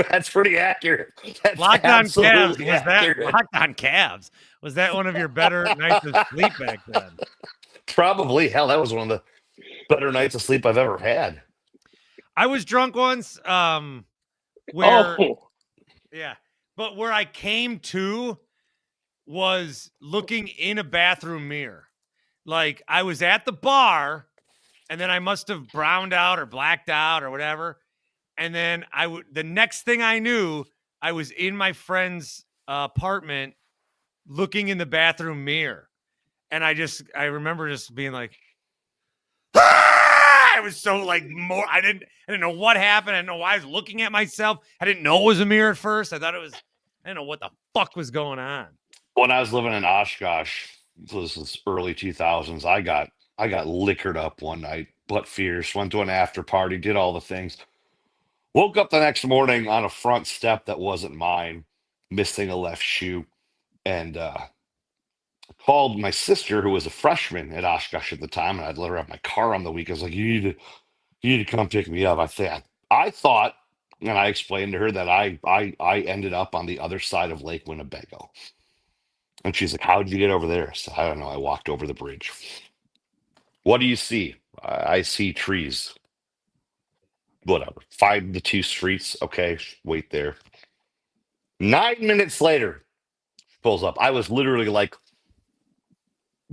That's pretty accurate. That's Locked on Cavs. absolutely Was that accurate. Locked on Cavs? Was that one of your better nights of sleep back then? Probably. Hell, that was one of the better nights of sleep I've ever had. I was drunk once. Where Oh, yeah, but where I came to was looking in a bathroom mirror. Like I was at the bar, and then I must have browned out or blacked out or whatever. And then the next thing I knew, I was in my friend's apartment looking in the bathroom mirror. And I remember just being like, ah! I was so like I didn't know what happened. I didn't know why I was looking at myself. I didn't know it was a mirror at first. I didn't know what the fuck was going on. When I was living in Oshkosh, this was early 2000s, I got liquored up one night, butt fierce, went to an after party, did all the things. Woke up the next morning on a front step that wasn't mine, missing a left shoe, and called my sister, who was a freshman at Oshkosh at the time, and I'd let her have my car on the week. I was like, you need to come pick me up. I thought, and I explained to her that I ended up on the other side of Lake Winnebago. And she's like, how'd you get over there? I said, I don't know. I walked over the bridge. What do you see? I see trees. Whatever. 5 to 2 streets. Okay, wait there. 9 minutes later, pulls up. I was literally like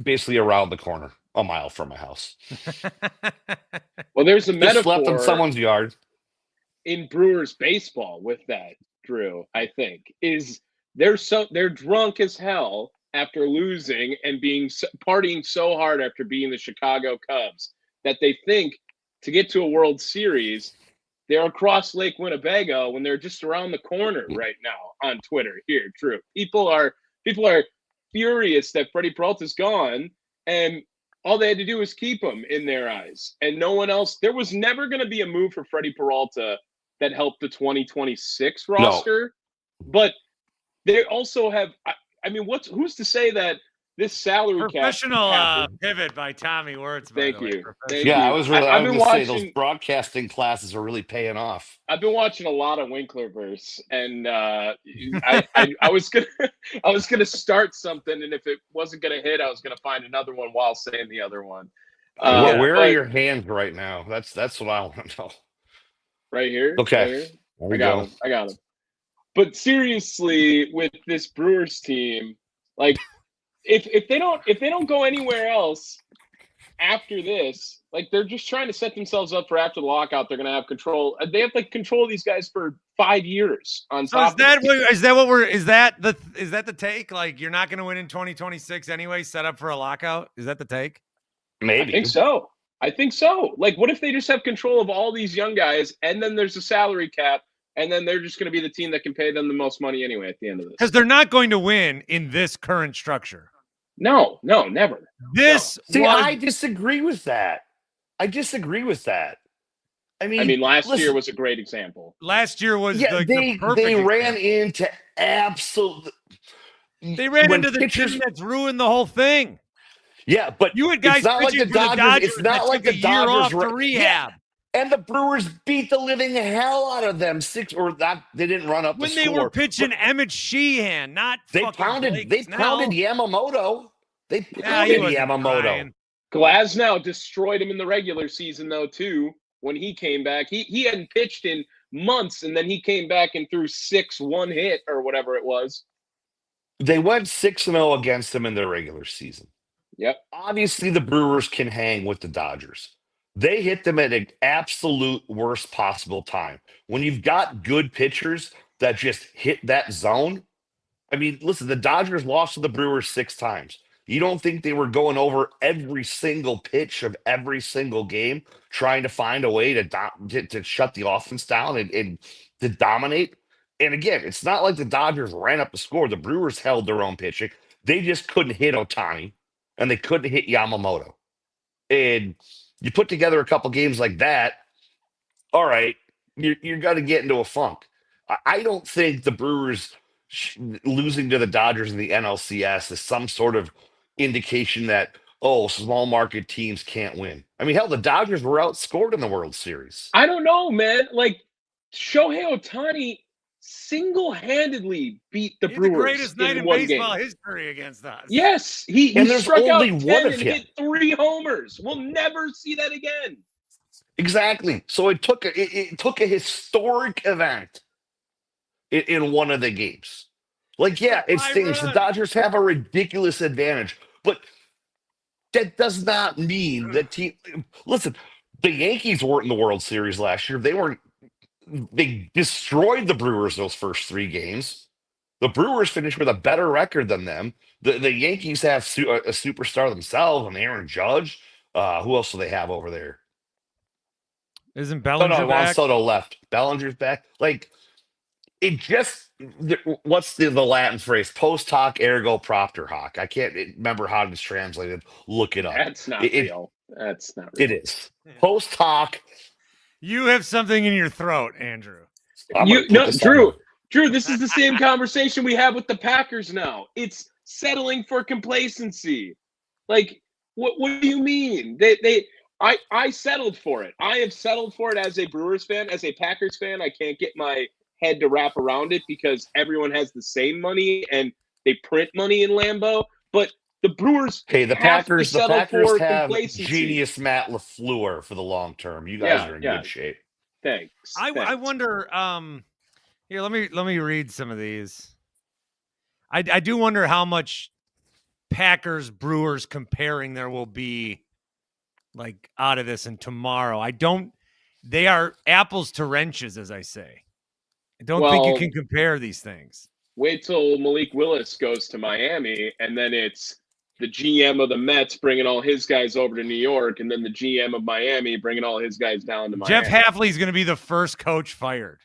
basically around the corner, a mile from my house. well, there's a Just metaphor slept in someone's yard. in Brewers baseball with that, Drew. I think is they're drunk as hell after losing and partying so hard after beating the Chicago Cubs that they think to get to a World Series, they're across Lake Winnebago when they're just around the corner right now on Twitter. Here, Drew. People are furious that Freddy Peralta's gone, and all they had to do was keep him in their eyes. And no one else. There was never going to be a move for Freddy Peralta that helped the 2026 roster. No. But they also have. I mean, who's to say that this salary professional pivot by Tommy Wortz. Thank you. I was really. I was going to say those broadcasting classes are really paying off. I've been watching a lot of Winklerverse, and I was gonna start something, and if it wasn't gonna hit, I was gonna find another one while saying the other one. Where are your hands right now? That's what I want to know. Right here. Okay. Right here. I got him. But seriously, with this Brewers team, like. If they don't go anywhere else after this, like they're just trying to set themselves up for after the lockout. They're going to have control. They have to control these guys for 5 years. On so top is that the take? Like you're not going to win in 2026 anyway. Set up for a lockout. Is that the take? Maybe. I think so. Like, what if they just have control of all these young guys, and then there's a salary cap, and then they're just going to be the team that can pay them the most money anyway at the end of this? Because they're not going to win in this current structure. No, never. I disagree with that. I mean, last year was a great example. Last year was they ran into absolute. They ran into the team that's ruined the whole thing. Yeah, but you had guys pitching for the Dodgers. It's not like the Dodgers off to rehab. Yeah. And the Brewers beat the living hell out of them. They didn't run up when the they score. Were pitching Emmett Sheehan, not they pounded Yamamoto. They pounded Yamamoto. Glasnow destroyed him in the regular season, though, too. When he came back, he hadn't pitched in months, and then he came back and threw 6 1-hit or whatever it was. They went 6-0 against him in their regular season. Yep. Obviously, the Brewers can hang with the Dodgers. They hit them at an absolute worst possible time. When you've got good pitchers that just hit that zone, I mean, listen, the Dodgers lost to the Brewers 6 times. You don't think they were going over every single pitch of every single game, trying to find a way to shut the offense down and to dominate? And again, it's not like the Dodgers ran up the score. The Brewers held their own pitching. They just couldn't hit Otani, and they couldn't hit Yamamoto. And you put together a couple games like that, all right, you're going to get into a funk. I don't think the Brewers losing to the Dodgers in the NLCS is some sort of indication that, oh, small market teams can't win. I mean, hell, the Dodgers were outscored in the World Series. I don't know, man. Like, Shohei Ohtani single-handedly beat the Brewers the greatest night in one baseball game. history against us. Yes, he And there's struck out only 10 one of and him. hit 3 homers. We'll never see that again. Exactly. So it took a historic event in one of the games. Like, yeah, it stings. The Dodgers have a ridiculous advantage, but that does not mean that team. Listen, the Yankees weren't in the World Series last year. They destroyed the Brewers those first 3 games. The Brewers finished with a better record than them. The Yankees have a superstar themselves, and Aaron Judge. Who else do they have over there? Isn't Bellinger Juan back? Soto left. Bellinger's back. Like, it just, what's the Latin phrase? Post hoc ergo propter hoc. I can't remember how it's translated. Look it up. That's not real. That's not real. It is. Post hoc. You have something in your throat, Andrew. Drew, this is the same conversation we have with the Packers now. It's settling for complacency. Like, what do you mean? I settled for it. I have settled for it as a Brewers fan. As a Packers fan, I can't get my head to wrap around it because everyone has the same money and they print money in Lambeau. But the Brewers, the Packers have complacency. Genius Matt LaFleur for the long term. You guys are in good shape. Thanks. I wonder. Here, let me read some of these. I do wonder how much Packers Brewers comparing there will be, like, out of this and tomorrow. They are apples to wrenches, as I say. I don't think you can compare these things. Wait till Malik Willis goes to Miami, and then it's the GM of the Mets bringing all his guys over to New York, and then the GM of Miami bringing all his guys down to Miami. Jeff Hafley's going to be the first coach fired.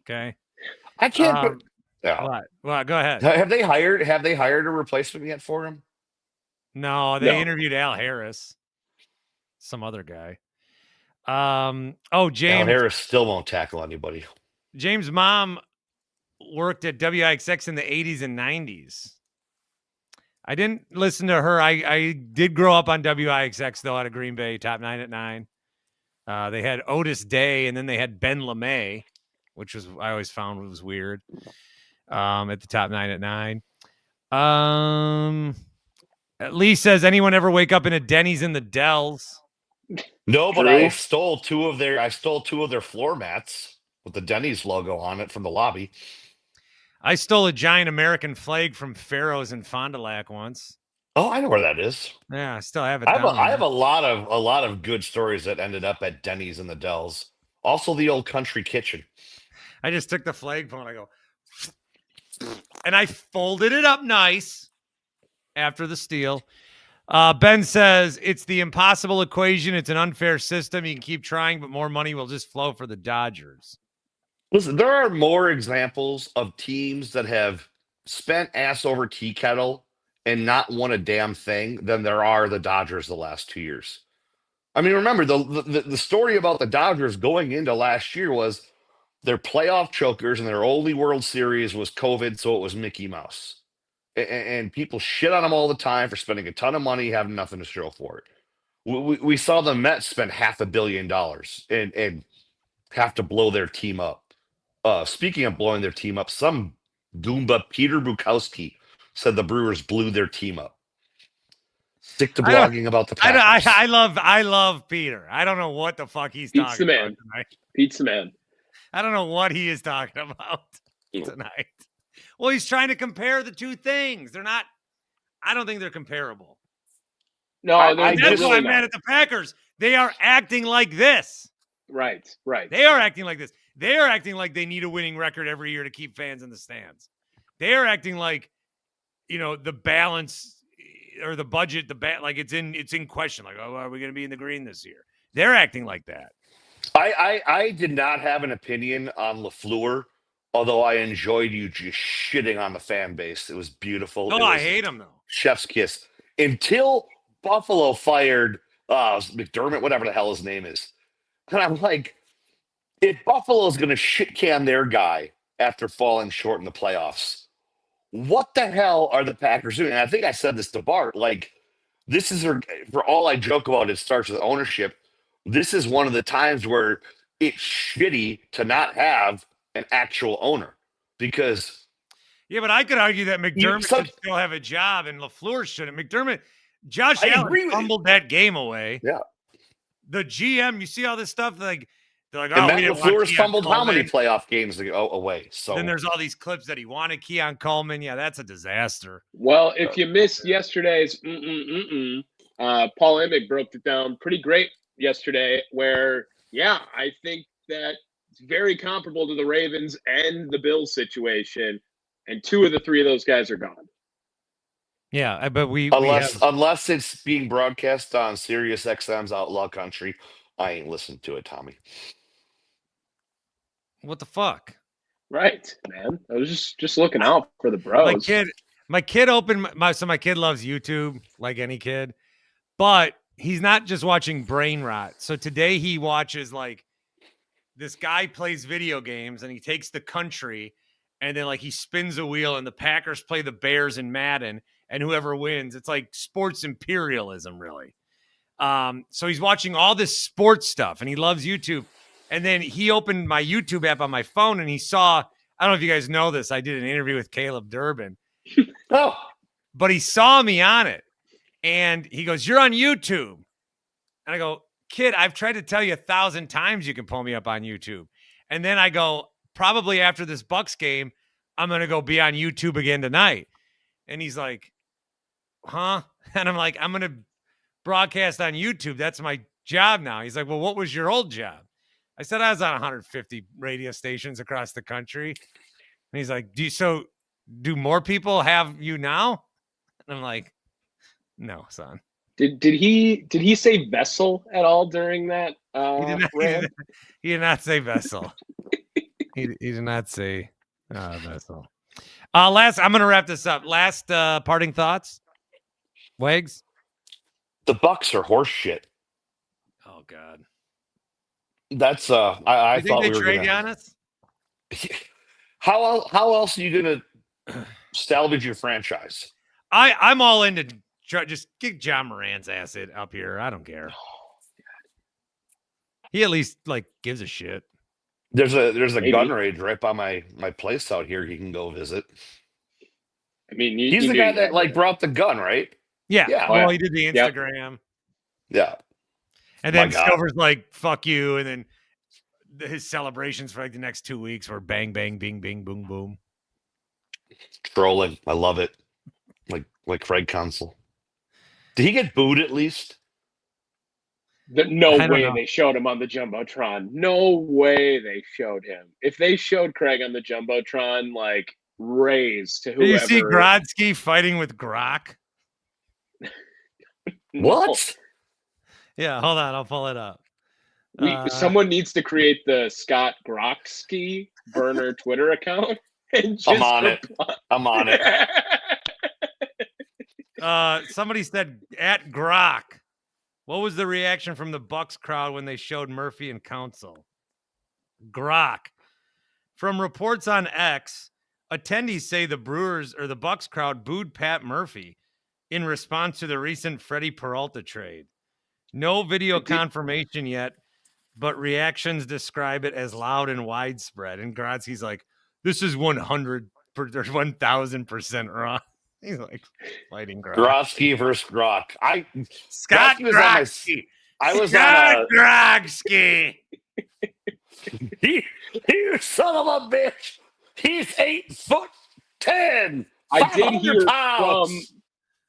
Okay. I can't. Well, go ahead. Have they hired a replacement yet for him? No, they interviewed Al Harris, some other guy. James Al Harris still won't tackle anybody. James' mom worked at WIXX in the 80s and 90s. I didn't listen to her. I did grow up on WIXX, though, out of Green Bay, top 9 at 9. They had Otis Day, and then they had Ben LeMay, which I always found was weird, at the top 9 at 9. Lee says, anyone ever wake up in a Denny's in the Dells? No, but I stole two of their floor mats with the Denny's logo on it from the lobby. I stole a giant American flag from Pharaoh's in Fond du Lac once. Oh, I know where that is. Yeah, I still have it. I have a lot of good stories that ended up at Denny's in the Dells. Also, the old country kitchen. I just took the flagpole and I go, and I folded it up nice after the steal. Ben says it's the impossible equation. It's an unfair system. You can keep trying, but more money will just flow for the Dodgers. Listen, there are more examples of teams that have spent ass over tea kettle and not won a damn thing than there are the Dodgers the last 2 years. I mean, remember, the story about the Dodgers going into last year was their playoff chokers and their only World Series was COVID, so it was Mickey Mouse. And people shit on them all the time for spending a ton of money, having nothing to show for it. We saw the Mets spend $500 million and have to blow their team up. Speaking of blowing their team up, some Goomba, Peter Bukowski, said the Brewers blew their team up. Stick to blogging about the Packers. I love Peter. I don't know what the fuck he's talking about tonight. Pete's the man. I don't know what he is talking about tonight. Well, he's trying to compare the two things. They're not. I don't think they're comparable. No, that's why I'm mad at the Packers. They are acting like this. Right. They are acting like this. They are acting like they need a winning record every year to keep fans in the stands. They are acting like the balance or the budget, like it's in question. Like, oh, are we going to be in the green this year? They're acting like that. I did not have an opinion on LaFleur, although I enjoyed you just shitting on the fan base. It was beautiful. No, I hate him though. Chef's kiss. Until Buffalo fired McDermott, whatever the hell his name is. And I'm like, if Buffalo's going to shit can their guy after falling short in the playoffs, what the hell are the Packers doing? And I think I said this to Bart. Like, this is for all I joke about, it starts with ownership. This is one of the times where it's shitty to not have an actual owner because. Yeah, but I could argue that McDermott should still have a job and LaFleur shouldn't. Josh Allen fumbled that game away. Yeah. The GM, you see all this stuff like they're like, and oh, Matt LaFleur's fumbled how many playoff games away? So then there's all these clips that he wanted Keon Coleman. Yeah, that's a disaster. Well, if you missed yesterday's Paul Emick broke it down pretty great yesterday. Where I think that it's very comparable to the Ravens and the Bills situation, and 2 of the 3 of those guys are gone. Yeah, but unless it's being broadcast on Sirius XM's Outlaw Country, I ain't listened to it, Tommy. What the fuck? Right, man. I was just looking out for the bros. My kid opened my kid loves YouTube like any kid, but he's not just watching brain rot. So today he watches like this guy plays video games and he takes the country and then like he spins a wheel and the Packers play the Bears in Madden and whoever wins, it's like sports imperialism, really. So he's watching all this sports stuff and he loves YouTube. And then he opened my YouTube app on my phone and he saw, I don't know if you guys know this, I did an interview with Caleb Durbin. Oh. But he saw me on it. And he goes, "You're on YouTube." And I go, "Kid, I've tried to tell you 1,000 times you can pull me up on YouTube." And then I go, probably after this Bucks game, I'm going to go be on YouTube again tonight. And he's like, huh? And I'm like, I'm going to broadcast on YouTube. That's my job now. He's like, well, what was your old job? I said, I was on 150 radio stations across the country. And he's like, do more people have you now? And I'm like, no, son. Did he say vessel at all during that? He did not say vessel. he did not say vessel. I'm going to wrap this up. Last parting thoughts, Wags. The Bucks are horse shit. Oh God. That's I thought they we were trade Giannis? How else are you gonna salvage your franchise? I'm all into just get John Moran's ass up here. I don't care. He at least like gives a shit. There's a gun range right by my place out here. He can go visit. I mean, he's the guy that like brought the gun, right? Yeah. Well, he did the Instagram. Yeah. And then Silver's like, fuck you. And then his celebrations for like the next 2 weeks were bang, bang, bing, bing, boom, boom. Trolling. I love it. Like Craig Counsell. Did he get booed at least? No way they showed him on the Jumbotron. No way they showed him. If they showed Craig on the Jumbotron, like, raise to whoever. Did you see Grodzki fighting with Grok? What? Yeah, hold on. I'll pull it up. Someone needs to create the Scott Groksky burner Twitter account. And just I'm on it. Somebody said at Grok. What was the reaction from the Bucks crowd when they showed Murphy and Counsell? Grok. From reports on X, attendees say the Brewers or the Bucks crowd booed Pat Murphy in response to the recent Freddy Peralta trade. No video confirmation yet, but reactions describe it as loud and widespread. And Grodzki's like, this is 1,000% wrong. He's like fighting Grok. Grodzki versus Grok. Scott Grodzki. Scott Grodzki. You son of a bitch. He's 8'10".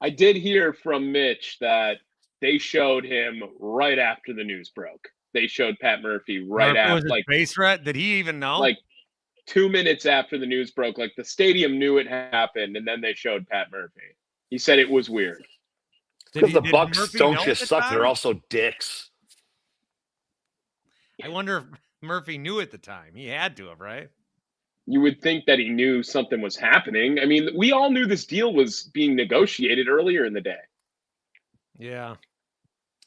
I did hear from Mitch that they showed him right after the news broke. They showed Pat Murphy right after. Was it base rat? Did he even know? Like, 2 minutes after the news broke. Like the stadium knew it happened, and then they showed Pat Murphy. He said it was weird. Because the did Bucks Murphy don't know at just the suck; time? they're also dicks. I wonder if Murphy knew at the time. He had to have, right? You would think that he knew something was happening. I mean, we all knew this deal was being negotiated earlier in the day. Yeah.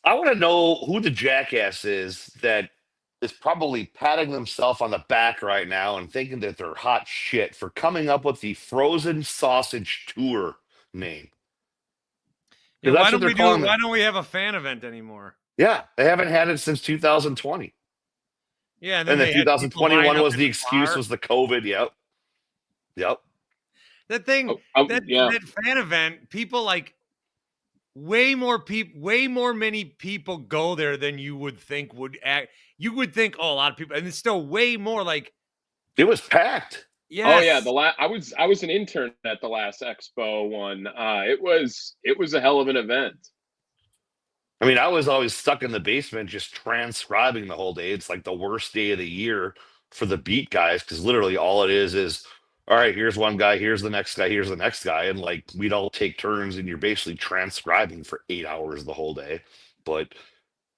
I want to know who the jackass is that is probably patting themselves on the back right now and thinking that they're hot shit for coming up with the Frozen Sausage Tour name. Yeah, That's what they're calling it. Why don't we have a fan event anymore? Yeah, they haven't had it since 2020. Yeah, And then they had people line 2021 up was in the excuse bar. was the COVID. Yep. That thing, that fan event, people like way more many people go there than you would think would act. You would think, oh, a lot of people, and it's still way more like it was packed. Yes. Oh yeah, I was an intern at the last Expo one. It was a hell of an event. I mean, I was always stuck in the basement just transcribing the whole day. It's like the worst day of the year for the beat guys because literally all it is, all right, here's one guy, here's the next guy, here's the next guy. And like we'd all take turns and you're basically transcribing for 8 hours the whole day. But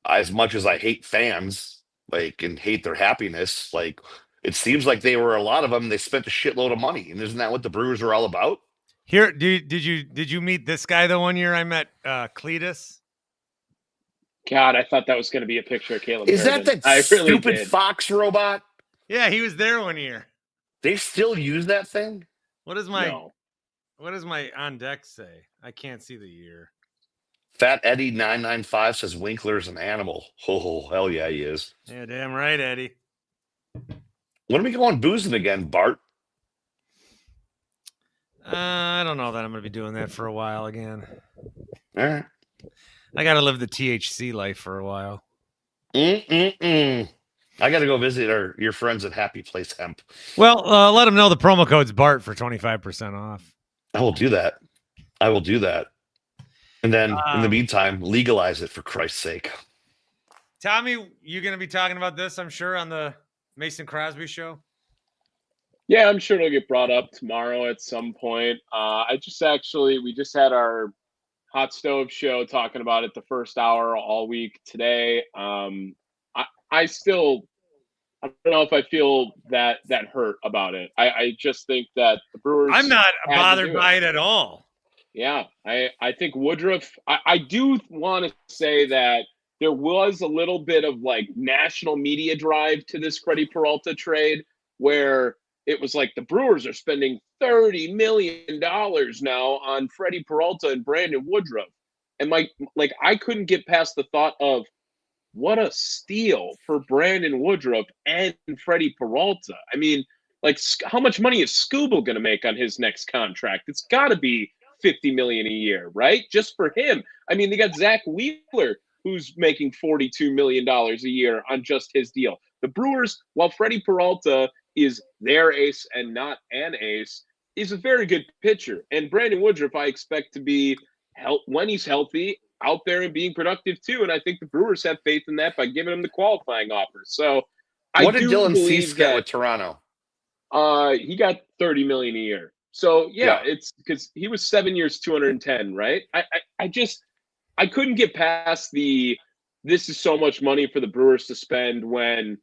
as much as I hate fans, like, and hate their happiness, like, it seems like they were a lot of them. They spent a shitload of money. And isn't that what the Brewers are all about? Here, did you meet this guy the one year I met Cletus? God, I thought that was going to be a picture of Caleb. Is Herndon. that stupid Fox robot? Yeah, he was there one year. They still use that thing? What does my on deck say? I can't see the year. Fat Eddie 995 says Winkler's an animal. Oh, hell yeah, he is. Yeah, damn right, Eddie. When are we going boozing again, Bart? I don't know that I'm going to be doing that for a while again. All right. I got to live the THC life for a while. I got to go visit your friends at Happy Place Hemp. Well, let them know the promo code's Bart for 25% off. I will do that. And then in the meantime, legalize it for Christ's sake. Tommy, you going to be talking about this, I'm sure, on the Mason Crosby show? Yeah, I'm sure it'll get brought up tomorrow at some point. We just had our hot stove show talking about it the first hour all week today. I don't know if I feel that hurt about it. I just think that the Brewers. I'm not bothered by it at all. Yeah, I think Woodruff. I do want to say that there was a little bit of like national media drive to this Freddy Peralta trade where it was like the Brewers are spending $30 million now on Freddy Peralta and Brandon Woodruff. And like I couldn't get past the thought of what a steal for Brandon Woodruff and Freddy Peralta. I mean, like how much money is Scooble going to make on his next contract? It's got to be $50 million a year, right? Just for him. I mean, they got Zach Wheeler, who's making $42 million a year on just his deal. The Brewers, while Freddy Peralta is their ace and not an ace, is a very good pitcher. And Brandon Woodruff, I expect to be, when he's healthy, out there and being productive too. And I think the Brewers have faith in that by giving him the qualifying offer. So what did Dylan Cease get with Toronto? He got $30 million a year. So yeah, it's because he was 7 years, 210, right? I couldn't get past this is so much money for the Brewers to spend when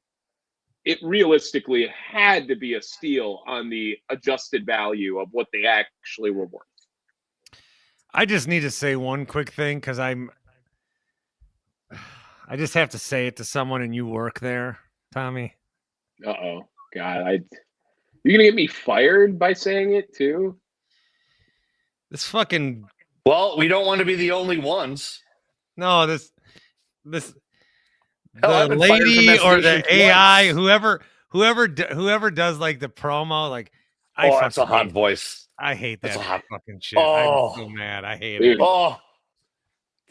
it realistically had to be a steal on the adjusted value of what they actually were worth. I just need to say one quick thing because I just have to say it to someone, and you work there, Tommy. Uh-oh. God, you're going to get me fired by saying it too? This fucking... Well, we don't want to be the only ones. No, the lady or the AI, whoever does like the promo, like that's a hot voice. I hate that fucking shit. Oh, I'm so mad. I hate it. Oh,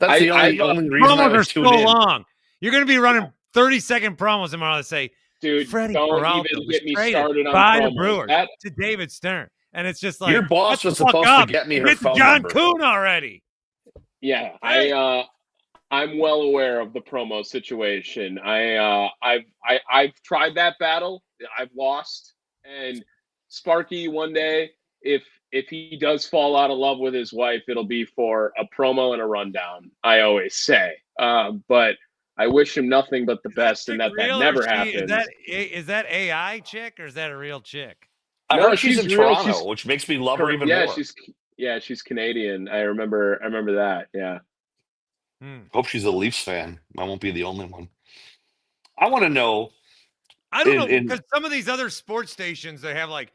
that's the only reason promos I are was so tuned in. long. You're going to be running 30-second promos tomorrow that say, dude, Freddy don't Peralta even was get me traded started on by promos. the Brewers to David Stern. And it's just like, your boss was supposed to get me her phone John number. Kuhn already. Yeah, I'm well aware of the promo situation. I've tried that battle. I've lost. And Sparky, one day, if he does fall out of love with his wife, it'll be for a promo and a rundown, I always say. But I wish him nothing but the best, and that never happens. Is that AI chick or is that a real chick? I No, heard she's in real. Toronto, which makes me love her even yeah, more. She's Canadian. I remember that. Yeah. Hope she's a Leafs fan. I won't be the only one. I want to know. I don't know, because some of these other sports stations, they have like,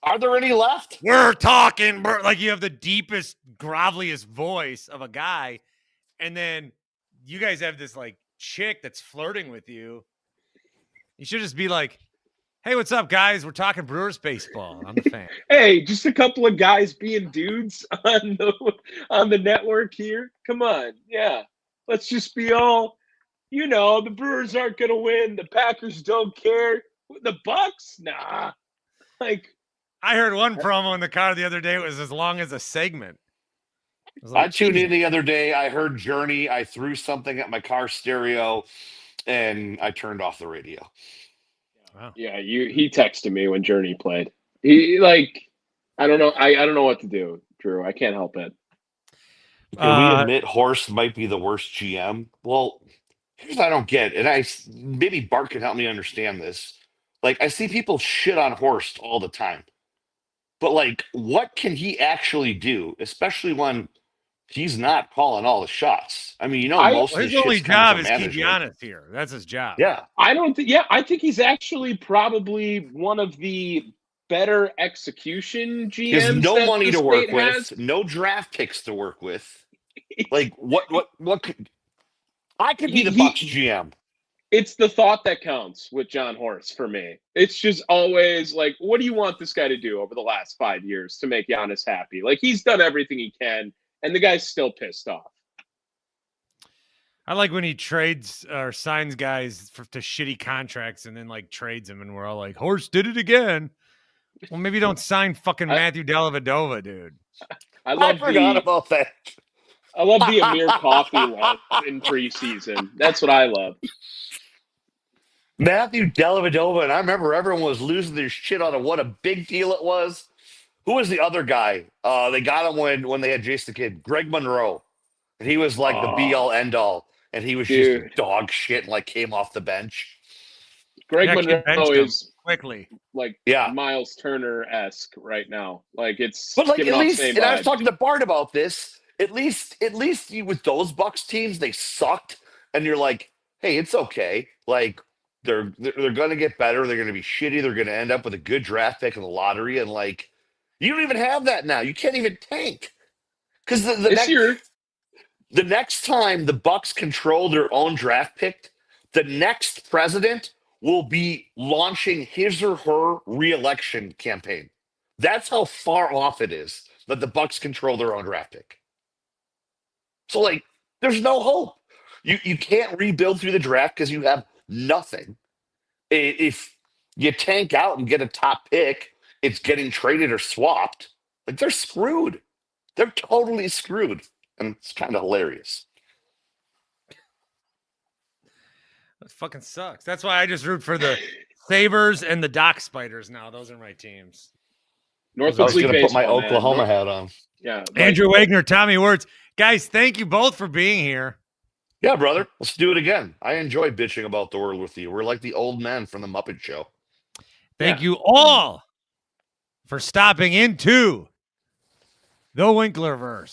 are there any left? We're talking, like you have the deepest, groveliest voice of a guy, and then you guys have this like chick that's flirting with you. You should just be like, hey, what's up, guys? We're talking Brewers baseball. I'm the fan. Hey, just a couple of guys being dudes on the network here. Come on. Yeah. Let's just be all, the Brewers aren't going to win. The Packers don't care. The Bucks? Nah. Like, I heard one promo in the car the other day. It was as long as a segment. I tuned in the other day. I heard Journey. I threw something at my car stereo, and I turned off the radio. Wow. Yeah, he texted me when Journey played. He I don't know. I don't know what to do, Drew. I can't help it. Can we admit Horst might be the worst GM? Well, here's what I don't get, and maybe Bart can help me understand this. Like, I see people shit on Horst all the time, but like, what can he actually do, especially when he's not calling all the shots? I mean, most of his the only shit's job coming is from keep management. Giannis here. That's his job. Yeah, I think he's actually probably one of the better execution GMs. He has no money to work has. with, no draft picks to work with. Like, what could I could be the Bucks GM? It's the thought that counts with John Horst for me. It's just always like, what do you want this guy to do over the last 5 years to make Giannis happy? Like, he's done everything he can, and the guy's still pissed off. I like when he trades or signs guys to shitty contracts and then like trades them, and we're all like, Horst did it again. Well, maybe don't sign fucking Matthew Dellavedova, dude. I forgot about that. I love the Amir Coffey love in preseason. That's what I love. Matthew Dellavedova, and I remember everyone was losing their shit on what a big deal it was. Who was the other guy? They got him when they had Jason Kidd. Greg Monroe. And he was like the be-all, end-all. And he was just dog shit and like came off the bench. Greg Monroe is quickly like Miles Turner-esque right now. Like, it's but like at least, and I was talking to Bart about this. At least with those Bucks teams, they sucked, and you're like, hey, it's okay. Like they're going to get better. They're going to be shitty. They're going to end up with a good draft pick in the lottery, and like you don't even have that now. You can't even tank because the next time the Bucks control their own draft pick, the next president will be launching his or her re-election campaign. That's how far off it is that the Bucks control their own draft pick. So, like, there's no hope. You can't rebuild through the draft because you have nothing. If you tank out and get a top pick, it's getting traded or swapped. Like, they're screwed. They're totally screwed. And it's kind of hilarious. That fucking sucks. That's why I just root for the Sabres and the Dock Spiders now. Those are my teams. I was going to put my Oklahoma hat on. Yeah. Andrew Wagner, Tommy Wortz. Guys, thank you both for being here. Yeah, brother. Let's do it again. I enjoy bitching about the world with you. We're like the old men from the Muppet Show. Thank you all for stopping into the Winklerverse.